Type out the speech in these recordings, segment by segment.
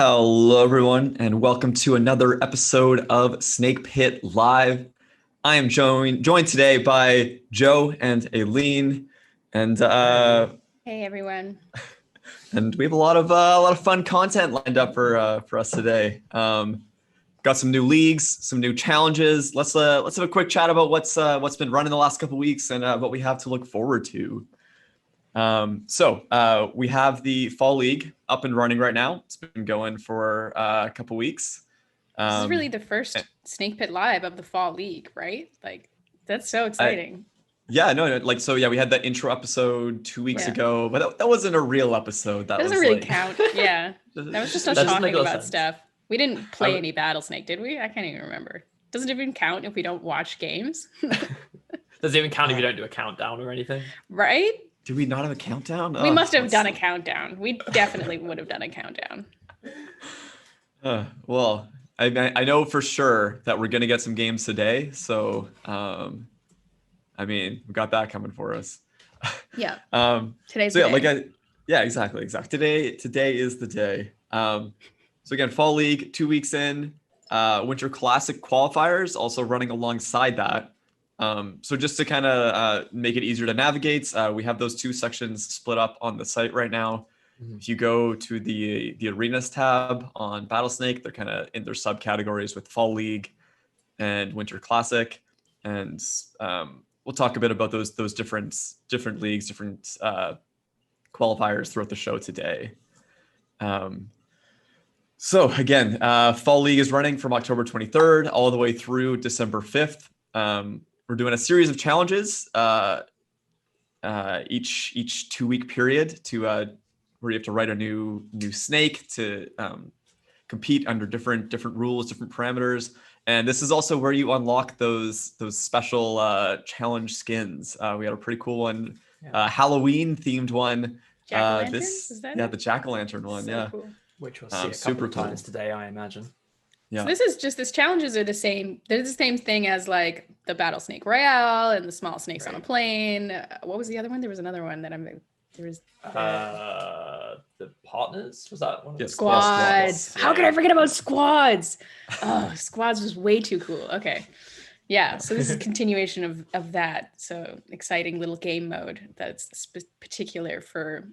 Hello, everyone, and welcome to another episode of Snake Pit Live. I am joined today by Joe and Aileen, and Hey, everyone. and we have a lot of fun content lined up for us today. Got some new leagues, some new challenges. Let's have a quick chat about what's been running the last couple weeks and what we have to look forward to. So we have the Fall League up and running right now. It's been going for a couple weeks. This is really the first Snake Pit Live of the Fall League, right? Like, that's so exciting. We had that intro episode 2 weeks ago, but that wasn't a real episode. That doesn't really count. Yeah, that was just us talking about stuff. We didn't play any Battlesnake, did we? I can't even remember. Doesn't it even count if we don't watch games? Does it even count if you don't do a countdown or anything? Right? Do we not have a countdown? We must have done a countdown. We definitely would have done a countdown. Well, I know for sure that we're going to get some games today. So, we got that coming for us. Yeah. Today's the day. Exactly. Today is the day. So again, Fall League, 2 weeks in, Winter Classic qualifiers also running alongside that. So just to kind of make it easier to navigate, we have those two sections split up on the site right now. Mm-hmm. If you go to the arenas tab on Battlesnake, they're kind of in their subcategories with Fall League and Winter Classic, and we'll talk a bit about those different leagues, different qualifiers throughout the show today. So again, Fall League is running from October 23rd all the way through December 5th. We're doing a series of challenges each 2 week period where you have to write a new snake to compete under different rules, different parameters. And this is also where you unlock those special challenge skins. We had a pretty cool one, Halloween themed one. The jack-o'-lantern one, so cool. Which we'll see a couple of times today, I imagine. Yeah. So these challenges are the same. They're the same thing as like the Battlesnake Royale and the small snakes on a plane. What was the other one? There was another one that there was. The partners, was that one? Squads. How could I forget about squads? Oh, squads was way too cool. Okay. Yeah. So this is a continuation of that. So exciting little game mode that's particular for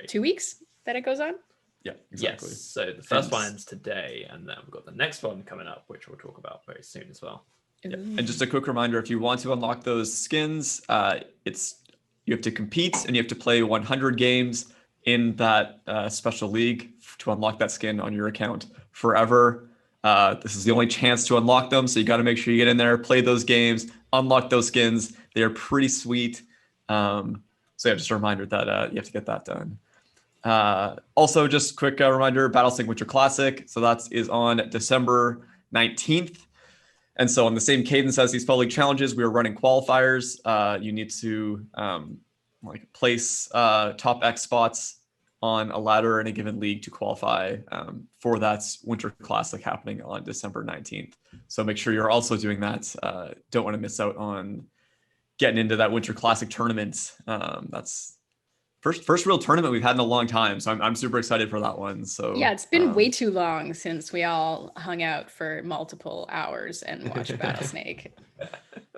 2 weeks that it goes on. Yeah, exactly. Yes. So the first one ends today, and then we've got the next one coming up, which we'll talk about very soon as well. Yeah. And just a quick reminder, if you want to unlock those skins, you have to compete and you have to play 100 games in that special league to unlock that skin on your account forever. This is the only chance to unlock them, so you got to make sure you get in there, play those games, unlock those skins. They are pretty sweet. Just a reminder that you have to get that done. Also, just quick reminder, Battlesnake Winter Classic. So that is on December 19th. And so on the same cadence as these Fall League challenges, we are running qualifiers. You need to place top X spots on a ladder in a given league to qualify for that Winter Classic happening on December 19th. So make sure you're also doing that. Don't want to miss out on getting into that Winter Classic tournament. That's First real tournament we've had in a long time, so I'm super excited for that one. So yeah, it's been way too long since we all hung out for multiple hours and watched Battlesnake.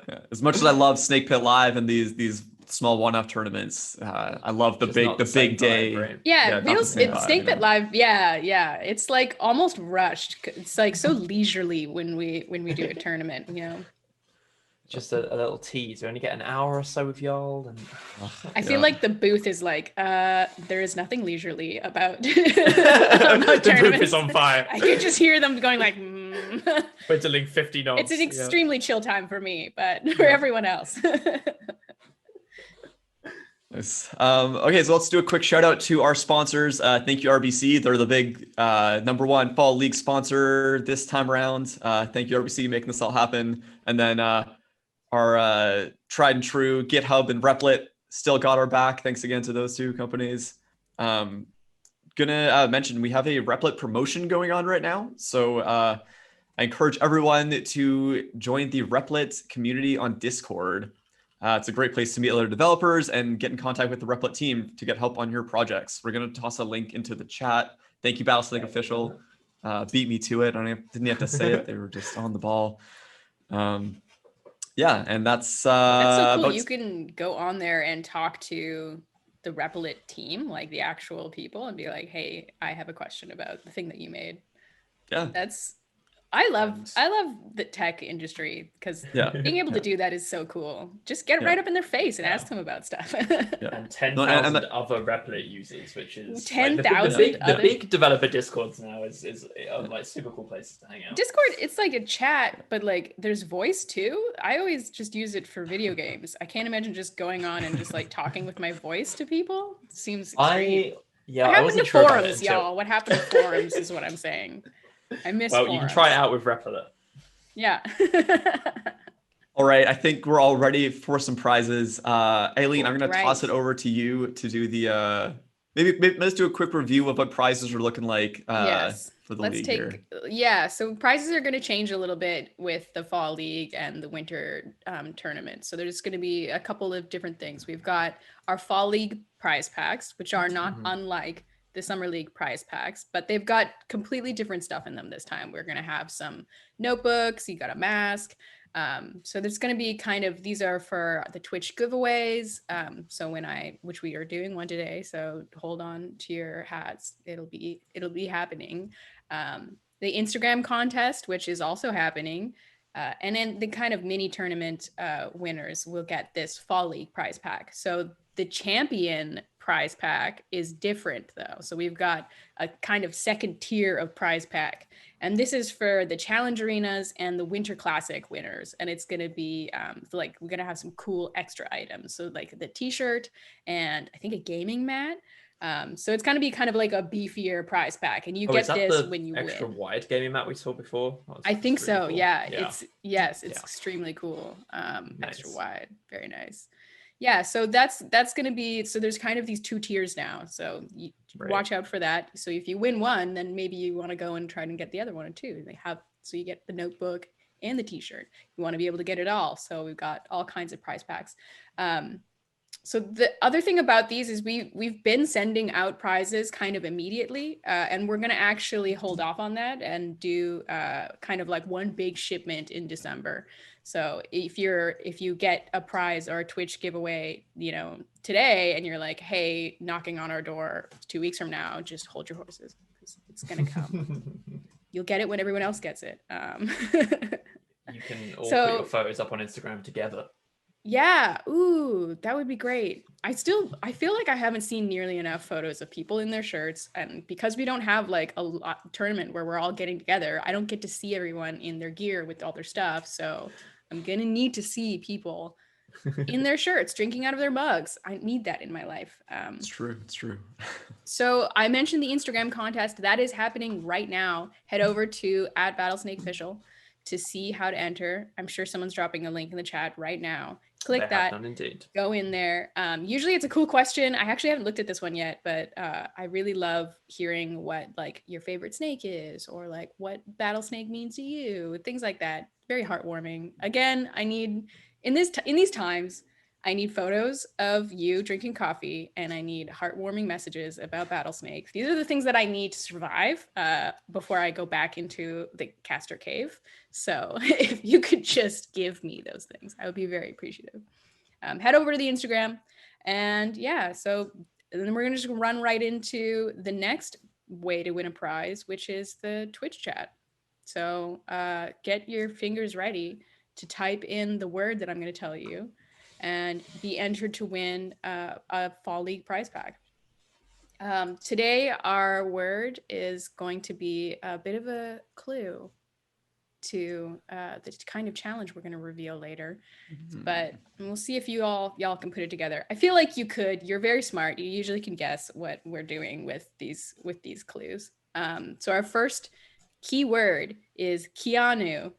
Yeah. As much as I love Snake Pit Live and these small one-off tournaments, I love the big day. Right? Yeah, Snake Pit Live. Yeah, it's like almost rushed. It's like so leisurely when we do a tournament, you know. Just a little tease. We only get an hour or so with y'all, and I feel like the booth is like, there is nothing leisurely about. The booth is on fire. I could just hear them going like, whittling 50 knots. It's an extremely chill time for me, but for everyone else. Nice. Okay, so let's do a quick shout out to our sponsors. Thank you, RBC. They're the big #1 Fall League sponsor this time around. Thank you, RBC, making this all happen. And then our tried and true GitHub and Replit still got our back. Thanks again to those two companies. Gonna mention we have a Replit promotion going on right now. So I encourage everyone to join the Replit community on Discord. It's a great place to meet other developers and get in contact with the Replit team to get help on your projects. We're going to toss a link into the chat Thank you, Battlesnake Official. Beat me to it. Didn't have to say it. They were just on the ball. Yeah, and that's so cool. You can go on there and talk to the Replit team, like the actual people, and be like, "Hey, I have a question about the thing that you made." Yeah, I love the tech industry because being able to do that is so cool. Just get right up in their face and ask them about stuff. And 10,000 other Replit users, which is 10,000. The big developer discords now is like super cool places to hang out. Discord, it's like a chat, but like there's voice too. I always just use it for video games. I can't imagine just going on and just like talking with my voice to people. It seems extreme. What happened to forums, y'all? What happened to forums is what I'm saying. I miss forums. You can try it out with Replit. Yeah. All right, I think we're all ready for some prizes. Aileen, I'm going to toss it over to you to do the maybe let's do a quick review of what prizes are looking like for the league here. Yeah, so prizes are going to change a little bit with the fall league and the winter tournament. So there's going to be a couple of different things. We've got our fall league prize packs, which are not unlike the summer league prize packs, but they've got completely different stuff in them this time. We're going to have some notebooks, you got a mask. So there's going to be these are for the Twitch giveaways. So which we are doing one today, so hold on to your hats. It'll be happening. The Instagram contest, which is also happening. And then the kind of mini tournament winners will get this fall league prize pack. So the champion prize pack is different though. So we've got a kind of second tier of prize pack. And this is for the challenge arenas and the Winter Classic winners. And it's going to be we're going to have some cool extra items. So like the t-shirt and I think a gaming mat. So it's going to be kind of like a beefier prize pack. And you get this when you win. Extra wide gaming mat we saw before? I think so. Cool. Yeah. It's it's extremely cool. Nice. Extra wide. Very nice. Yeah, so that's going to be, so there's kind of these two tiers now. So watch out for that. So if you win one, then maybe you want to go and try and get the other one too. So you get the notebook and the t-shirt. You want to be able to get it all. So we've got all kinds of prize packs. So the other thing about these is we've been sending out prizes kind of immediately, and we're going to actually hold off on that and do kind of like one big shipment in December. So if you get a prize or a Twitch giveaway, today, and you're like, hey, knocking on our door 2 weeks from now, just hold your horses because it's going to come. You'll get it when everyone else gets it. You can all put your photos up on Instagram together. Yeah. Ooh, that would be great. I feel like I haven't seen nearly enough photos of people in their shirts. And because we don't have like a tournament where we're all getting together, I don't get to see everyone in their gear with all their stuff. So I'm going to need to see people in their shirts, drinking out of their mugs. I need that in my life. It's true. So I mentioned the Instagram contest. That is happening right now. Head over to @Battlesnake Official to see how to enter. I'm sure someone's dropping a link in the chat right now. Click that, go in there. Usually it's a cool question. I actually haven't looked at this one yet, but I really love hearing what like your favorite snake is, or like what Battlesnake means to you, things like that. Very heartwarming. Again, I need, in these times, I need photos of you drinking coffee, and I need heartwarming messages about Battlesnake. These are the things that I need to survive before I go back into the caster cave. So if you could just give me those things, I would be very appreciative. Head over to the Instagram, and so then we're gonna just run right into the next way to win a prize, which is the Twitch chat. So get your fingers ready to type in the word that I'm going to tell you and be entered to win a Fall League prize pack. Today, our word is going to be a bit of a clue to the kind of challenge we're going to reveal later. But we'll see if y'all can put it together. I feel like you could. You're very smart. You usually can guess what we're doing with these clues. So our first key word is Keanu.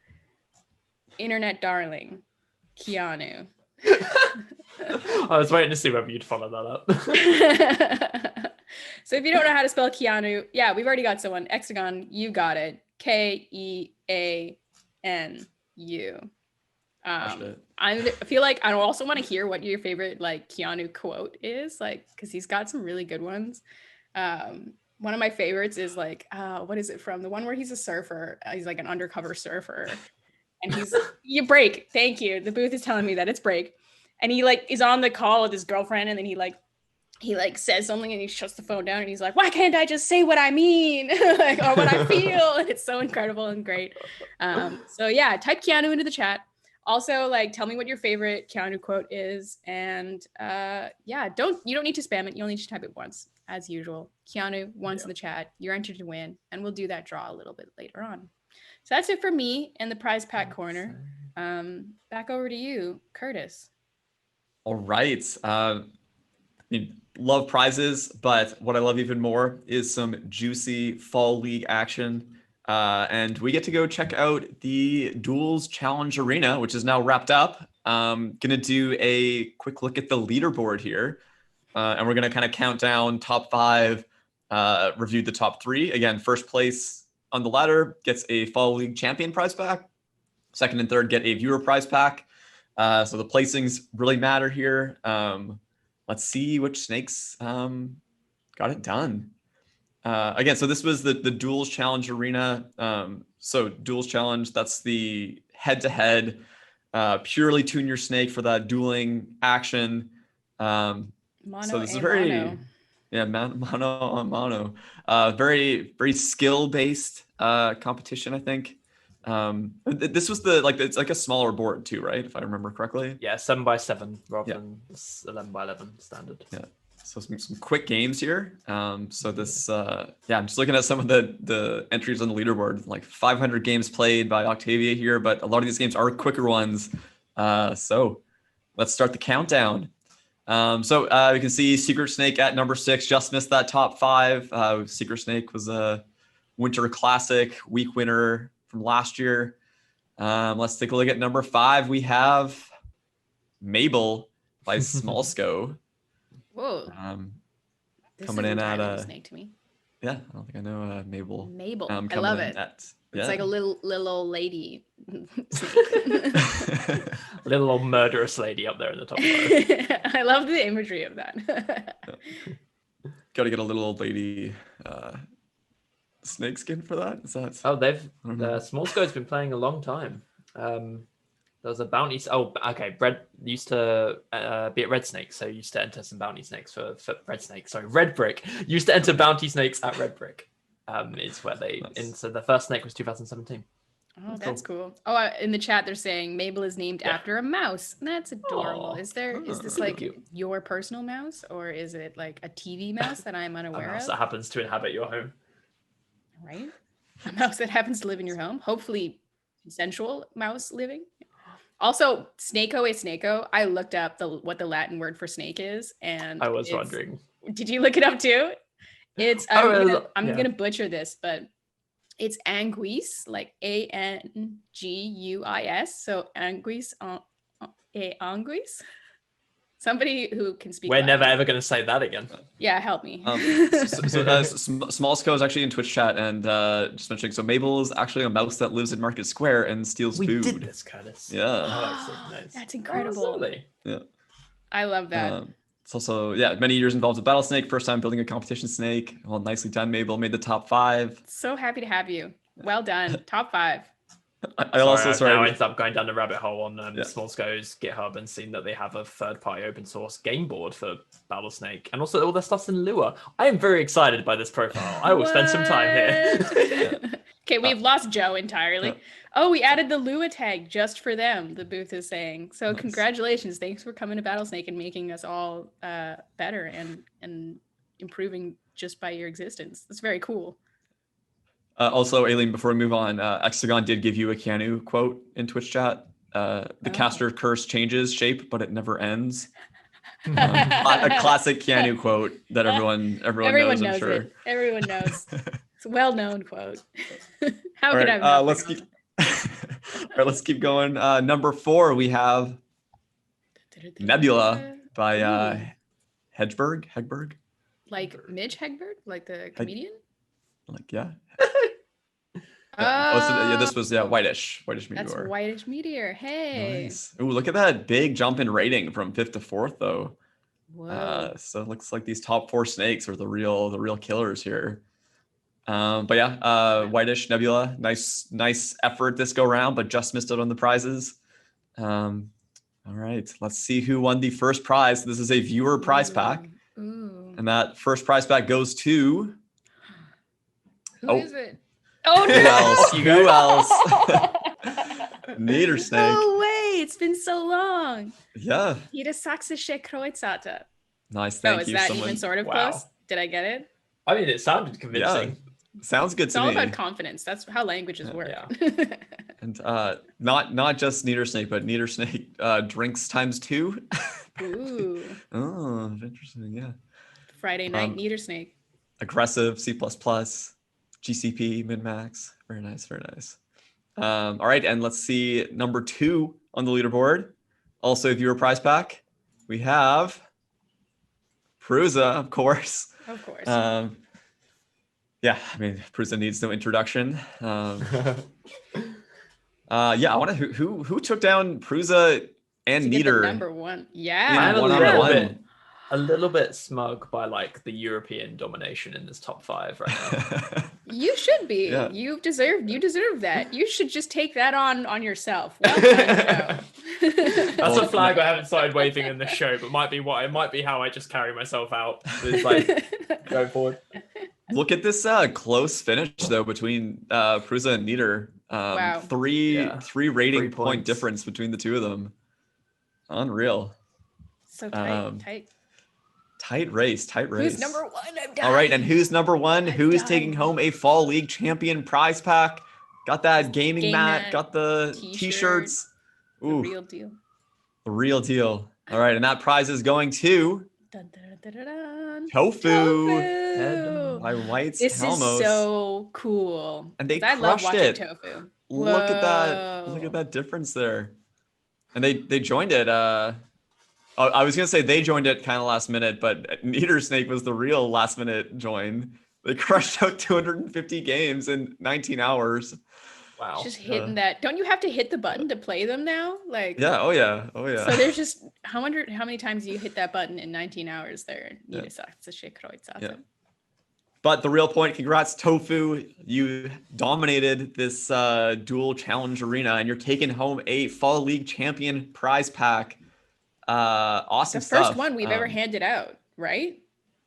Internet darling. Keanu. I was waiting to see whether you'd follow that up. So if you don't know how to spell Keanu, we've already got someone. Hexagon, you got it. Keanu. I feel like I also want to hear what your favorite like Keanu quote is, like because he's got some really good ones. One of my favorites is like, what is it from? The one where he's a surfer. He's like an undercover surfer. And he's, you break. Thank you. The booth is telling me that it's break. And he like is on the call with his girlfriend. And then he says something and he shuts the phone down. And he's like, why can't I just say what I mean? Like, or what I feel? And it's so incredible and great. So yeah, type Keanu into the chat. Also, like, tell me what your favorite Keanu quote is. And yeah, you don't need to spam it. You only need to type it once, as usual. Keanu, once in the chat. You're entered to win. And we'll do that draw a little bit later on. So that's it for me in the prize pack corner. Back over to you, Curtis. All right. I mean, love prizes, but what I love even more is some juicy fall league action. And we get to go check out the Duels Challenge Arena, which is now wrapped up. Gonna do a quick look at the leaderboard here. And we're gonna kind of count down top 5, review the top 3. Again, first place on the ladder gets a Fall League Champion prize pack. Second and third get a viewer prize pack. So the placings really matter here. Let's see which snakes got it done. Again, so this was the Duels Challenge Arena. So Duels Challenge, that's the head-to-head, purely tune your snake for that dueling action. So this is very... Mono. Yeah, mano on mono. Very, very skill-based competition, I think. This was it's like a smaller board too, right? If I remember correctly. Yeah, 7x7 rather than 11x11 standard. Yeah. So some quick games here. So this, I'm just looking at some of the entries on the leaderboard. Like 500 games played by Octavia here, but a lot of these games are quicker ones. So let's start the countdown. So we can see Secret Snake at number 6, just missed that top 5. Secret Snake was a Winter Classic week winner from last year. Let's take a look at number 5. We have Mabel by Smallsco. Whoa. Coming in at snake to me. Yeah, I don't think I know Mabel. Mabel. I love it. It's like a little old lady snake. Little old murderous lady up there in the top 5. I love the imagery of that. Got to get a little old lady snake skin for that. Is that? Oh, Smallsco's been playing a long time. There was a bounty. Oh, okay. Brett used to be at Red Snake, so used to enter some bounty snakes for Red Snake. Sorry, Red Brick used to enter bounty snakes at Red Brick. Is where they so the first snake was 2017. Oh, that's cool. Oh, in the chat they're saying Mabel is named after a mouse. That's adorable. Is this like cute. your personal mouse, or is it like a TV mouse that I'm unaware a mouse of? that happens to inhabit your home. Right, a mouse that happens to live in your home. Hopefully, consensual mouse living. Also, snako is snako. I looked up what the Latin word for snake is, and I was wondering. Did you look it up too? It's I'm gonna butcher this, but it's anguis, like Anguis. So anguis, anguis. Somebody who can speak. We're Latin. never ever gonna say that again. Yeah, help me. Smallsco is actually in Twitch chat and just mentioning. So Mabel is actually a mouse that lives in Market Square and steals food. We did this, Curtis. Yeah. Oh, nice. That's incredible. Yeah. I love that. It's also, many years involved with Battlesnake. First time building a competition snake. Well, nicely done, Mabel. Made the top 5. So happy to have you. Well done. Top 5. Now I ended up going down the rabbit hole on Smallsco's GitHub and seen that they have a third-party open source game board for Battlesnake, and also all their stuff's in Lua. I am very excited by this profile. I will spend some time here. Okay, we've lost Joe entirely. Oh, we added the Lua tag just for them, the booth is saying. So nice. Congratulations. Thanks for coming to Battlesnake and making us all better and improving just by your existence. That's very cool. Also, Aileen, before we move on, Exagon did give you a Keanu quote in Twitch chat. The caster curse changes shape, but it never ends. A classic Keanu quote that everyone knows, I'm sure. It. Everyone knows. It's a well-known quote. How could I have let's keep let's keep going. Number 4, we have Nebula by Hegberg. Like Midge Hegberg? Like the comedian? This was whitish meteor. That's whitish meteor. Hey. Nice. Ooh, look at that big jump in rating from 5th to 4th though. Whoa. So it looks like these top 4 snakes are the real killers here. But yeah, Whitish Nebula, nice effort this go round, but just missed out on the prizes. All right, let's see who won the first prize. This is a viewer prize pack. Ooh. And that first prize pack goes to... Who is it? Oh, who else? You Who go. else? Niedersnake. No way. It's been so long. Yeah. Niedersächsische Kreuzate. Nice, Oh, thank is you. that Someone... even sort of Wow. close? Did I get it? I mean, it sounded convincing. Sounds good It's to all me. about confidence. That's how languages work. Yeah. And not just Niedersnake, but Niedersnake drinks times 2. Ooh. Oh, interesting. Yeah. Friday night Niedersnake. Aggressive, C++, GCP, min-max. Very nice, very nice. All right, and let's see number 2 on the leaderboard. Also a viewer prize pack. We have Prusa, of course. Of course. Yeah, I mean, Prusa needs no introduction. Yeah, I want to who took down Prusa and To get the Nieder number 1. in Yeah. I'm one-on-one. a little bit smug by like the European domination in this top 5 right now. You should be. Yeah. You deserve that. You should just take that on yourself. Well done, Joe. That's a flag I haven't started waving in the show, but it might be how I just carry myself out. It's like going forward. Look at this close finish though between Prusa and Nieder. Wow. Three rating 3 point points. difference between the two of them. Unreal. So tight, Tight race. Who's number 1? I'm dying. All right, and who's number 1? Who's dying. taking home a Fall League Champion prize pack? Got that gaming Game mat, mat, got the t-shirt, t-shirts. The Ooh, real deal. the real deal. All right, and that prize is going to Dun, dun, dun, dun, dun. Tofu by White's This Helmos. is so cool. And they 'Cause I love crushed watching it. tofu. Look at that. Whoa. Look at that difference there. And they joined it. I was gonna say they joined it kind of last minute, but Niedersnake was the real last minute join. They crushed out 250 games in 19 hours. Wow. Just hitting that. Don't you have to hit the button to play them now? Like Yeah. Oh yeah. Oh yeah. So there's just how many times do you hit that button in 19 hours there? Yeah. Niedersächsische Kreuzate. Yeah. But the real point, congrats, Tofu. You dominated this dual challenge arena, and you're taking home a Fall League Champion prize pack. Awesome The stuff. first one we've ever handed out, right?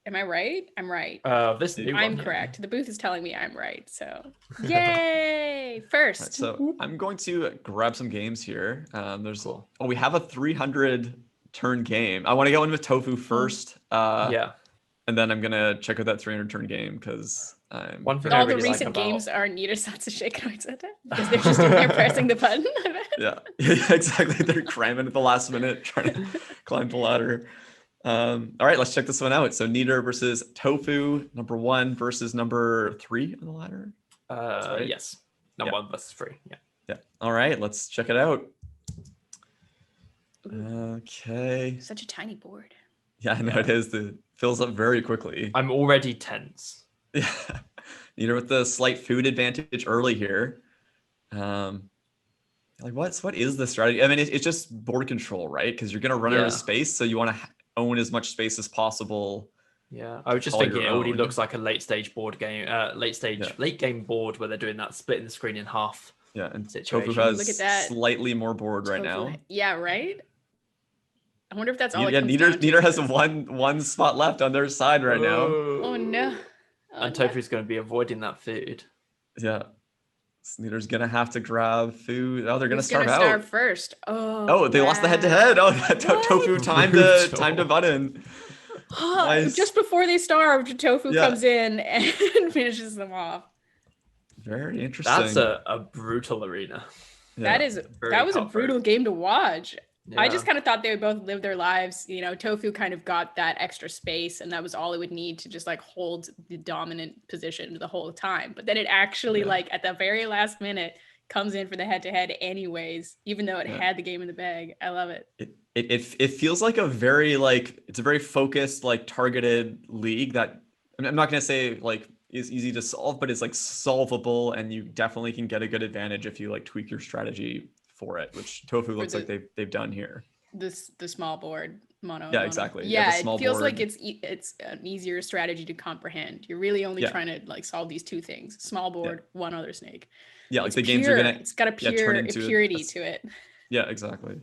Am I right? I'm right. This new I'm one, yeah. correct. The booth is telling me I'm right. So yay! First. Right, so I'm going to grab some games here. There's Cool. we have a 300 turn game. I want to go in with Tofu first. Yeah. And then I'm gonna check out that 300 turn game because I'm One thing all I the really like recent about- games are Niedersächsische Kreuzate because they're just in there pressing the button. I bet. yeah, exactly. They're cramming at the last minute trying to climb the ladder. All right, let's check this one out. So Nieder versus Tofu, number 1 versus number 3 on the ladder. right. Yes. Number 1 versus 3. Yeah. Yeah. All right, let's check it out. Okay. Such a tiny board. Yeah, I know it is. It fills up very quickly. I'm already tense. Yeah. Nieder with the slight food advantage early here. Like what is the strategy? I mean, it's just board control, right? Because you're gonna run out Yeah. of space, so you want to own as much space as possible. Yeah, I was just Call thinking it your already own. looks like a late board game, late game board where they're doing that splitting the screen in half. Yeah, and Situation. Tofu has Look at that. slightly more board right Tofu- now. Yeah, right? I wonder if that's all it Yeah, comes down to. Nieder has one spot left on their side right now. Oh no. Oh, And no. Tofu's going to be avoiding that food. Yeah, so Nieder's gonna have to grab food. Oh, they're gonna Who's start gonna out. start first? Oh. Oh, they lost the head-to-head. Oh, Tofu timed to button. wow. Nice. Just before they starved, Tofu Yeah. comes in and finishes them off. Very interesting. That's a brutal arena. Yeah. That Very was a cutthroat. brutal game to watch. I Yeah. just kind of thought they would both live their lives. You know, Tofu kind of got that extra space, and that was all it would need to just like hold the dominant position the whole time. But then it actually, Yeah. like at the very last minute, comes in for the head-to-head anyways, even though it Yeah. had the game in the bag. I love it. It feels like a very it's a very focused, like targeted league that I'm not gonna say like is easy to solve, but it's like solvable, and you definitely can get a good advantage if you like tweak your strategy for it, which Tofu looks the- like they've done here. The small board. Yeah, exactly. You Yeah, have a it small feels board. like it's an easier strategy to comprehend. You're really only Yeah. trying to like solve these two things: small board, one other snake. Yeah, like It's the games pure. are gonna It's got a turn pure into purity to it. Yeah, exactly.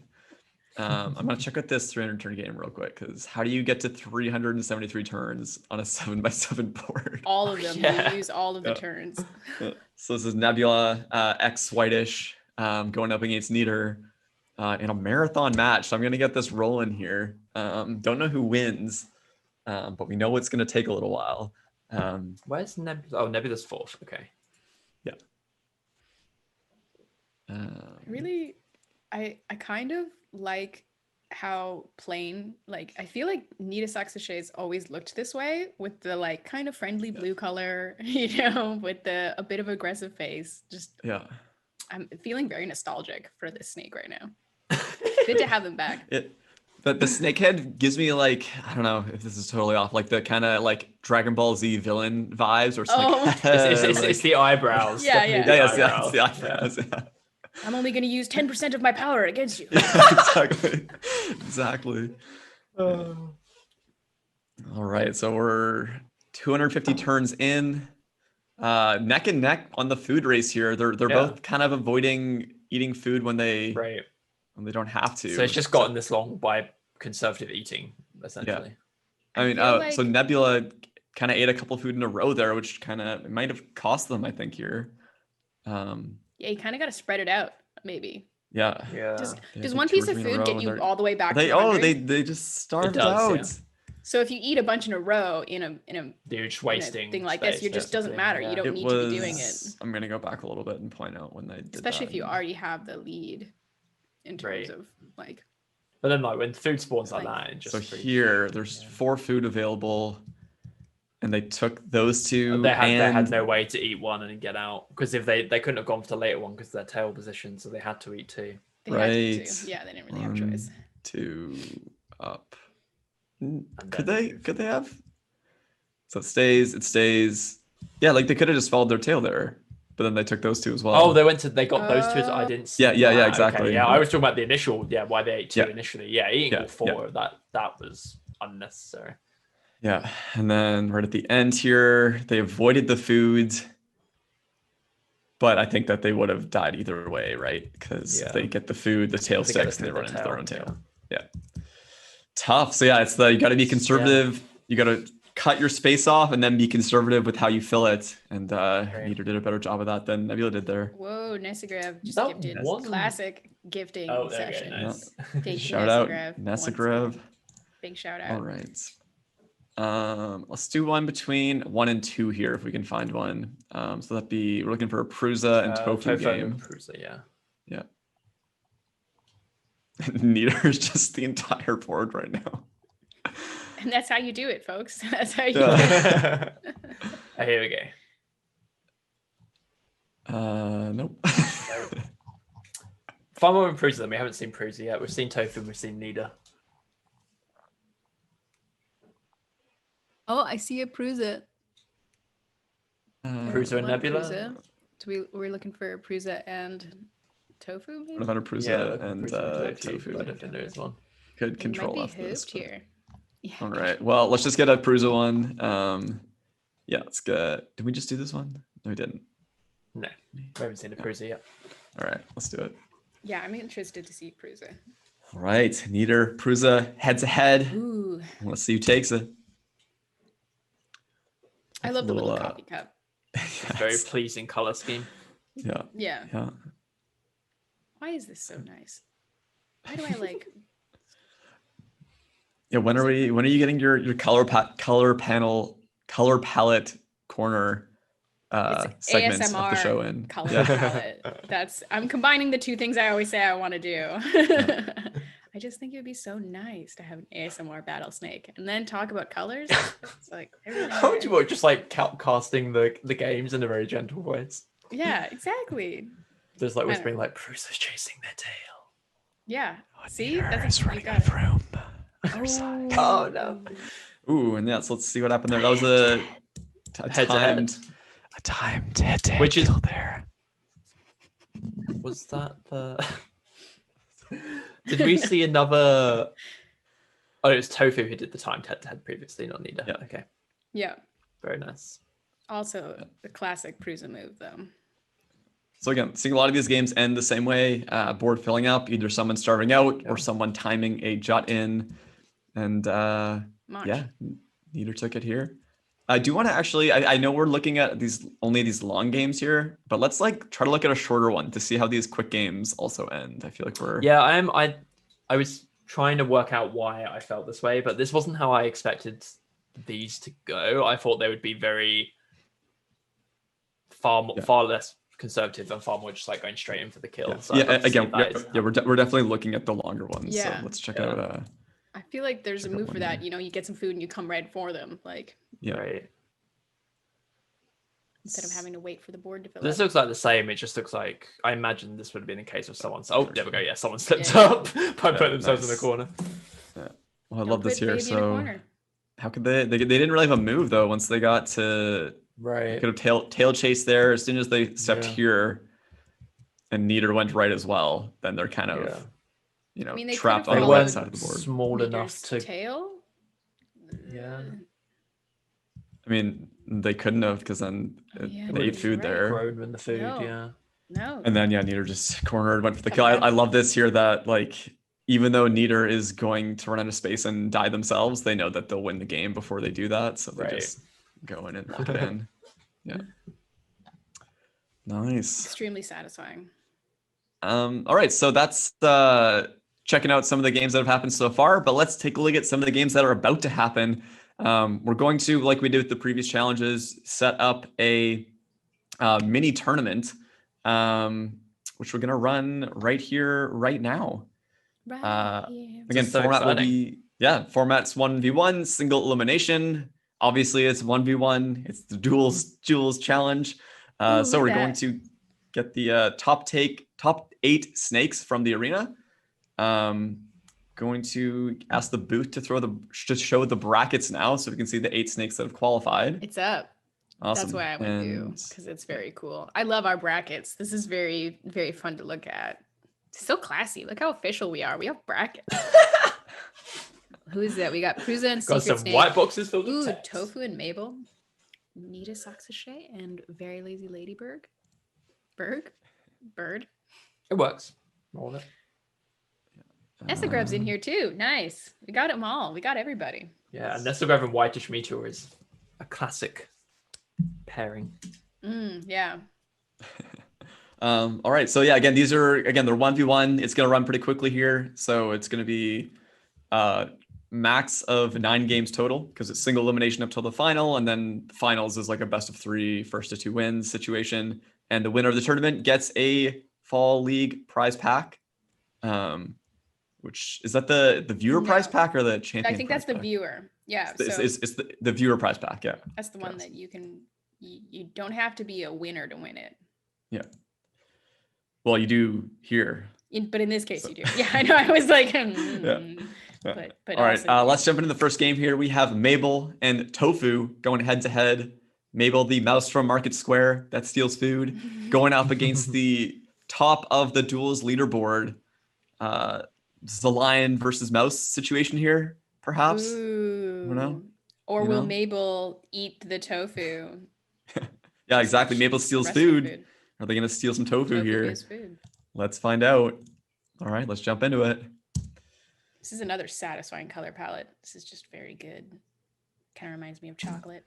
I'm gonna check out this 300 turn game real quick because how do you get to 373 turns on a 7x7 board? All of them. Yeah. You use all of the turns. Yeah. So this is Nebula X Whitish going up against Neater in a marathon match. So I'm gonna get this rolling here. Don't know who wins, but we know it's gonna take a little while. Where's Nebula? Oh, Nebula's fourth. Okay. Yeah. Really, I kind of like how plain, like I feel like Nita Saxoche's always looked this way with the like kind of friendly blue color, with the a bit of aggressive face. Just Yeah. I'm feeling very nostalgic for this snake right now. Good to have him back. But the snakehead gives me like, I don't know if this is totally off, like the kind of like Dragon Ball Z villain vibes or It's, it's the eyebrows. Yeah, Definitely yeah. It's the eyebrows. Yeah. I'm only going to use 10% of my power against you. Exactly. All right, so we're 250 turns in, neck and neck on the food race here. They're both kind of avoiding eating food when they don't have to. So it's just gotten this long by conservative eating, essentially. I mean, like... so Nebula kind of ate a couple food in a row there, which kind of might have cost them, I think, here. Yeah, you kind of got to spread it out, maybe. Yeah. Does one piece of food get you all the way back to 100? They just starved out. Yeah. So if you eat a bunch in a row in a you're just wasting thing like this, it just doesn't matter. You don't need to be doing it. I'm gonna go back a little bit and point out when they did especially if you already have the lead in terms of like. But then like when food spawns like that, it just so here there's 4 food available. And they took those two. They had no way to eat one and get out because if they couldn't have gone for the later one because they're tail position, so they had to eat 2. Right. Yeah, they didn't really have a choice. 2 up. Could they have? So it stays. Yeah, like they could have just followed their tail there, but then they took those 2 as well. Oh, they got those 2. I didn't see. Yeah, exactly. Okay. Yeah, I was talking about the initial. Yeah, why they ate 2 initially. Yeah, eating all 4 that was unnecessary. Yeah, and then right at the end here, they avoided the foods, but I think that they would have died either way, right? Because if they get the food, the tail sticks, and they run into their own tail. Yeah. Tough. So yeah, it's you got to be conservative. You got to cut your space off and then be conservative with how you fill it. And Neater did a better job of that than Nebula did there. Whoa, Nessagrav just gifted classic gifting session. Nice. Shout out Nessagrav. Big shout out. All right. Let's do one between 1 and 2 here if we can find one. So that'd be we're looking for a Prusa and Tofu game. Prusa, yeah. Neater's just the entire board right now. And that's how you do it, folks. That's how you do it. Here we go. Nope. Find more with Prusa than we haven't seen Prusa yet. We've seen Tofu, we've seen Nida. Oh, I see a Prusa. Prusa and Nebula? Prusa. So we're looking for Prusa and Tofu, maybe? What about a Prusa and Tofu? There's one. Good control might off be this. Here. Yeah. All right. Well, let's just get a Prusa one. Yeah, let's get... Did we just do this one? No, we didn't. No, we haven't seen a Prusa yet. All right, let's do it. Yeah, I'm interested to see Prusa. All right, Neater, Prusa, head to head. Ooh. Let's see who takes it. I love the little coffee cup. Very pleasing color scheme. Yeah. Why is this so nice? Why do I like? Yeah. When are you getting your color palette corner segments ASMR of the show in? Color palette. I'm combining the 2 things I always say I want to do. I just think it would be so nice to have an ASMR Battlesnake and then talk about colors. It's like how would you just like casting the games in a very gentle voice? Yeah, exactly. There's like whispering like Prusa's chasing their tail. Yeah. See, that's running out of room. Oh no. Ooh, and so let's see what happened there. That was a timed head-to-head which is there. Was that the? Did we see another Oh, it was Tofu who did the timed head-to-head previously, not Nida. Yeah. Okay, Yeah. very nice. Also, the classic Prusa move, though. So again, seeing a lot of these games end the same way, board filling up, either someone starving out or someone timing a jut in. And yeah, neither took it here. I do want to actually, I know we're looking at only these long games here, but let's like try to look at a shorter one to see how these quick games also end. I feel like we're... Yeah, I was trying to work out why I felt this way, but this wasn't how I expected these to go. I thought they would be very far less conservative and far more just like going straight in for the kill. Yeah, So again, we're definitely looking at the longer ones. Yeah. So let's check out. I feel like there's a move for that. You know, you get some food and you come right for them, like right. Instead of having to wait for the board to fill This up. looks like the same. It just looks like, I imagine this would have been a case of someone. Oh, there we go. Yeah, someone slipped up by putting themselves in the corner. Yeah. Well, I love this here. In a So corner. how could they didn't really have a move though once they got to right. Could have tail chase there as soon as they stepped here, and Nieder went right as well. Then they're kind of trapped on the left side of the board. Small enough to tail. Yeah. I mean, they couldn't have because then they ate food there. Grown in the food, No. And then Nieder just cornered, went for the kill. I love this here that like even though Nieder is going to run out of space and die themselves, they know that they'll win the game before they do that. So they just go in and lock it in. Yeah. Nice. Extremely satisfying. All right, so that's checking out some of the games that have happened so far, but let's take a look at some of the games that are about to happen. We're going to, like we did with the previous challenges, set up a mini tournament, which we're going to run right here, right now. Again, format will be, format's 1v1, single elimination. Obviously, it's 1v1. It's the Duels Challenge. So we're going to get the top 8 snakes from the arena. Going to ask the booth to show the brackets now, so we can see the 8 snakes that have qualified. It's up. Awesome. That's why I went to, because it's very cool. I love our brackets. This is very, very fun to look at. It's so classy. Look how official we are. We have brackets. Who is that? We got Prusa and Secret Snake. Got some white boxes filled with text. Tofu and Mabel. Nita Saxashay and Very Lazy Ladybird. Bird. It works. All of it. Nestagrub's in here too. Nice. We got them all. We got everybody. Yeah, and Nestagrub and Whitish Meteor is a classic pairing. Yeah. All right. So again, they're 1v1. It's gonna run pretty quickly here. So it's gonna be max of 9 games total because it's single elimination up till the final, and then the finals is like a best of 3, first to 2 wins situation. And the winner of the tournament gets a Fall League prize pack. Which is that the viewer prize pack or the champion? I think that's the viewer. Yeah. It's the viewer prize pack. Yeah. That's the one that you can. You don't have to be a winner to win it. Yeah. Well, you do here. But in this case, you do. Yeah, I know. I was like, But all right, let's jump into the first game here. We have Mabel and Tofu going head to head. Mabel, the mouse from Market Square that steals food, going up against the top of the Duels leaderboard. This is a lion versus mouse situation here, perhaps. Ooh. I don't know. Or will Mabel eat the tofu? Yeah, exactly. Mabel steals food. Are they going to steal some tofu here? Food. Let's find out. All right, let's jump into it. This is another satisfying color palette. This is just very good. Kind of reminds me of chocolate.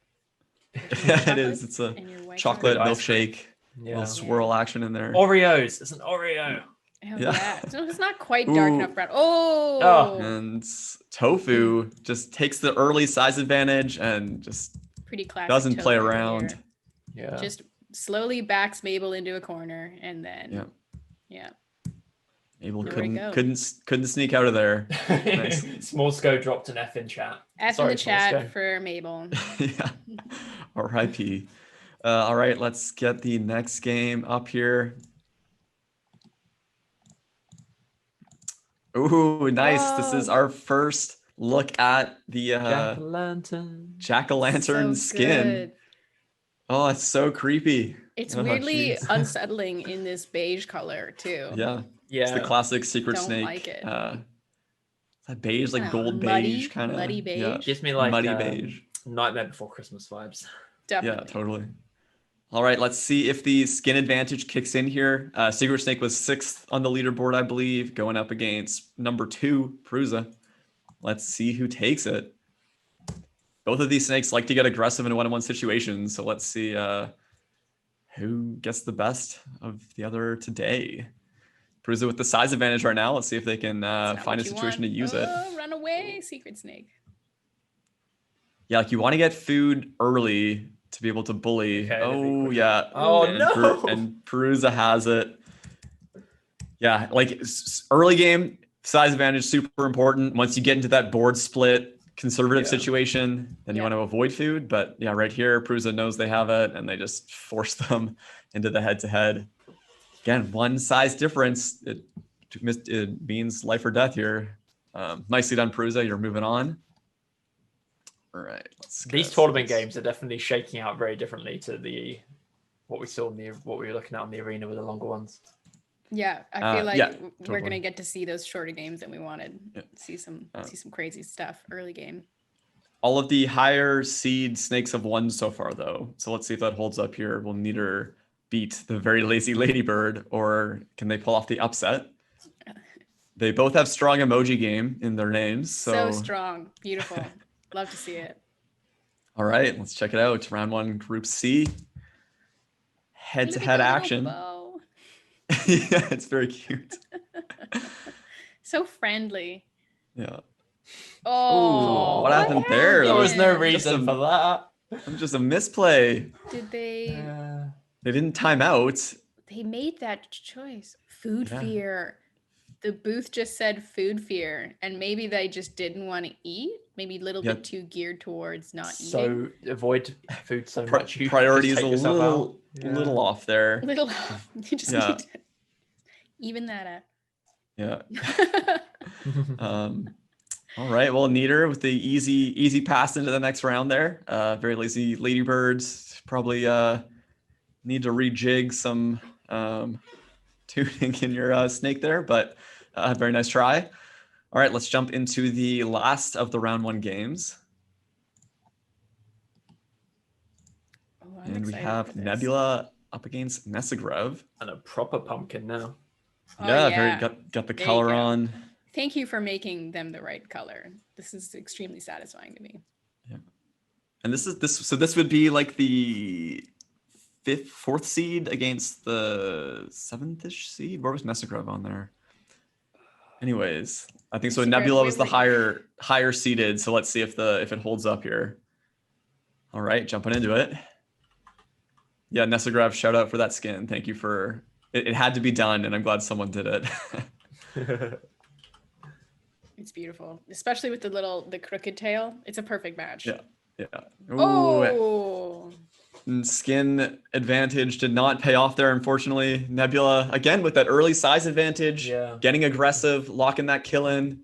Yeah, it is. It's a chocolate milkshake. Yeah. Little swirl action in there. Oreos. It's an Oreo. Yeah. So it's not quite dark enough brown. Oh. And Tofu just takes the early size advantage and just pretty classic. Doesn't play around. Here. Yeah. Just slowly backs Mabel into a corner and then Mabel couldn't sneak out of there. Nice. Smallsco dropped an F in chat. F in the chat for Mabel. Yeah. R.I.P. All right, let's get the next game up here. Ooh, nice. Whoa. This is our first look at the jack-o'-lantern skin. Good. Oh, it's so creepy. It's weirdly unsettling in this beige color too. Yeah. It's the classic Secret Snake. Like it. That beige, like Kinda gold muddy- beige kind of. muddy Yeah. beige. Gives me like Muddy beige. Nightmare Before Christmas vibes. Definitely. Yeah, totally. All right, let's see if the skin advantage kicks in here. Secret Snake was 6th on the leaderboard, I believe, going up against number 2, Prusa. Let's see who takes it. Both of these snakes like to get aggressive in one-on-one situations, so let's see who gets the best of the other today. Prusa with the size advantage right now. Let's see if they can That's not find a what you situation to want. use it. Oh, run away, Secret Snake. Yeah, like you want to get food early to be able to bully. Okay, Oh, yeah. Oh, and no. and Perusa has it. Yeah, like early game, size advantage, super important. Once you get into that board split, conservative situation, then you want to avoid food. But yeah, right here, Perusa knows they have it, and they just force them into the head-to-head. Again, one size difference. It means life or death here. Nicely done, Perusa. You're moving on. All right. These tournament games are definitely shaking out very differently to what we saw what we were looking at on the arena with the longer ones. Yeah, I feel like we're totally. gonna get to see those shorter games that we wanted. Yeah. See some crazy stuff early game. All of the higher seed snakes have won so far, though. So let's see if that holds up here. Will neither beat the very lazy ladybird, or can they pull off the upset? They both have strong emoji game in their names. So strong, beautiful. Love to see it. All right, let's check it out. Round 1, Group C. Head-to-head action. Yeah, it's very cute. So friendly. Yeah. Oh, what happened there? There was no happened? reason for that. Just a misplay. Did they? They didn't time out. They made that choice. Food Yeah. fear. The booth just said food fear, and maybe they just didn't want to eat. Maybe a little bit too geared towards not eating. So avoid food so much. You Priorities just a take yourself out. little off there. Little, you just need to even that Yeah. All right. Well, Neater with the easy pass into the next round there. Very lazy ladybirds. Probably need to rejig some tuning in your snake there, but very nice try. All right, let's jump into the last of the round 1 games. And we have Nebula up against Nessagrov. And a proper pumpkin now. Yeah, very got the color on. Thank you for making them the right color. This is extremely satisfying to me. Yeah. And this would be like the 4th seed against the 7th-ish seed. Where was Nessagrov on there? Anyways, I think so. Nebula was the higher seeded. So let's see if it holds up here. All right, jumping into it. Yeah, Nessagrov, shout out for that skin. Thank you for it. It had to be done, and I'm glad someone did it. It's beautiful, especially with the crooked tail. It's a perfect match. Yeah. Ooh. Oh. Skin advantage did not pay off there, unfortunately. Nebula, again, with that early size advantage, getting aggressive, locking that kill in.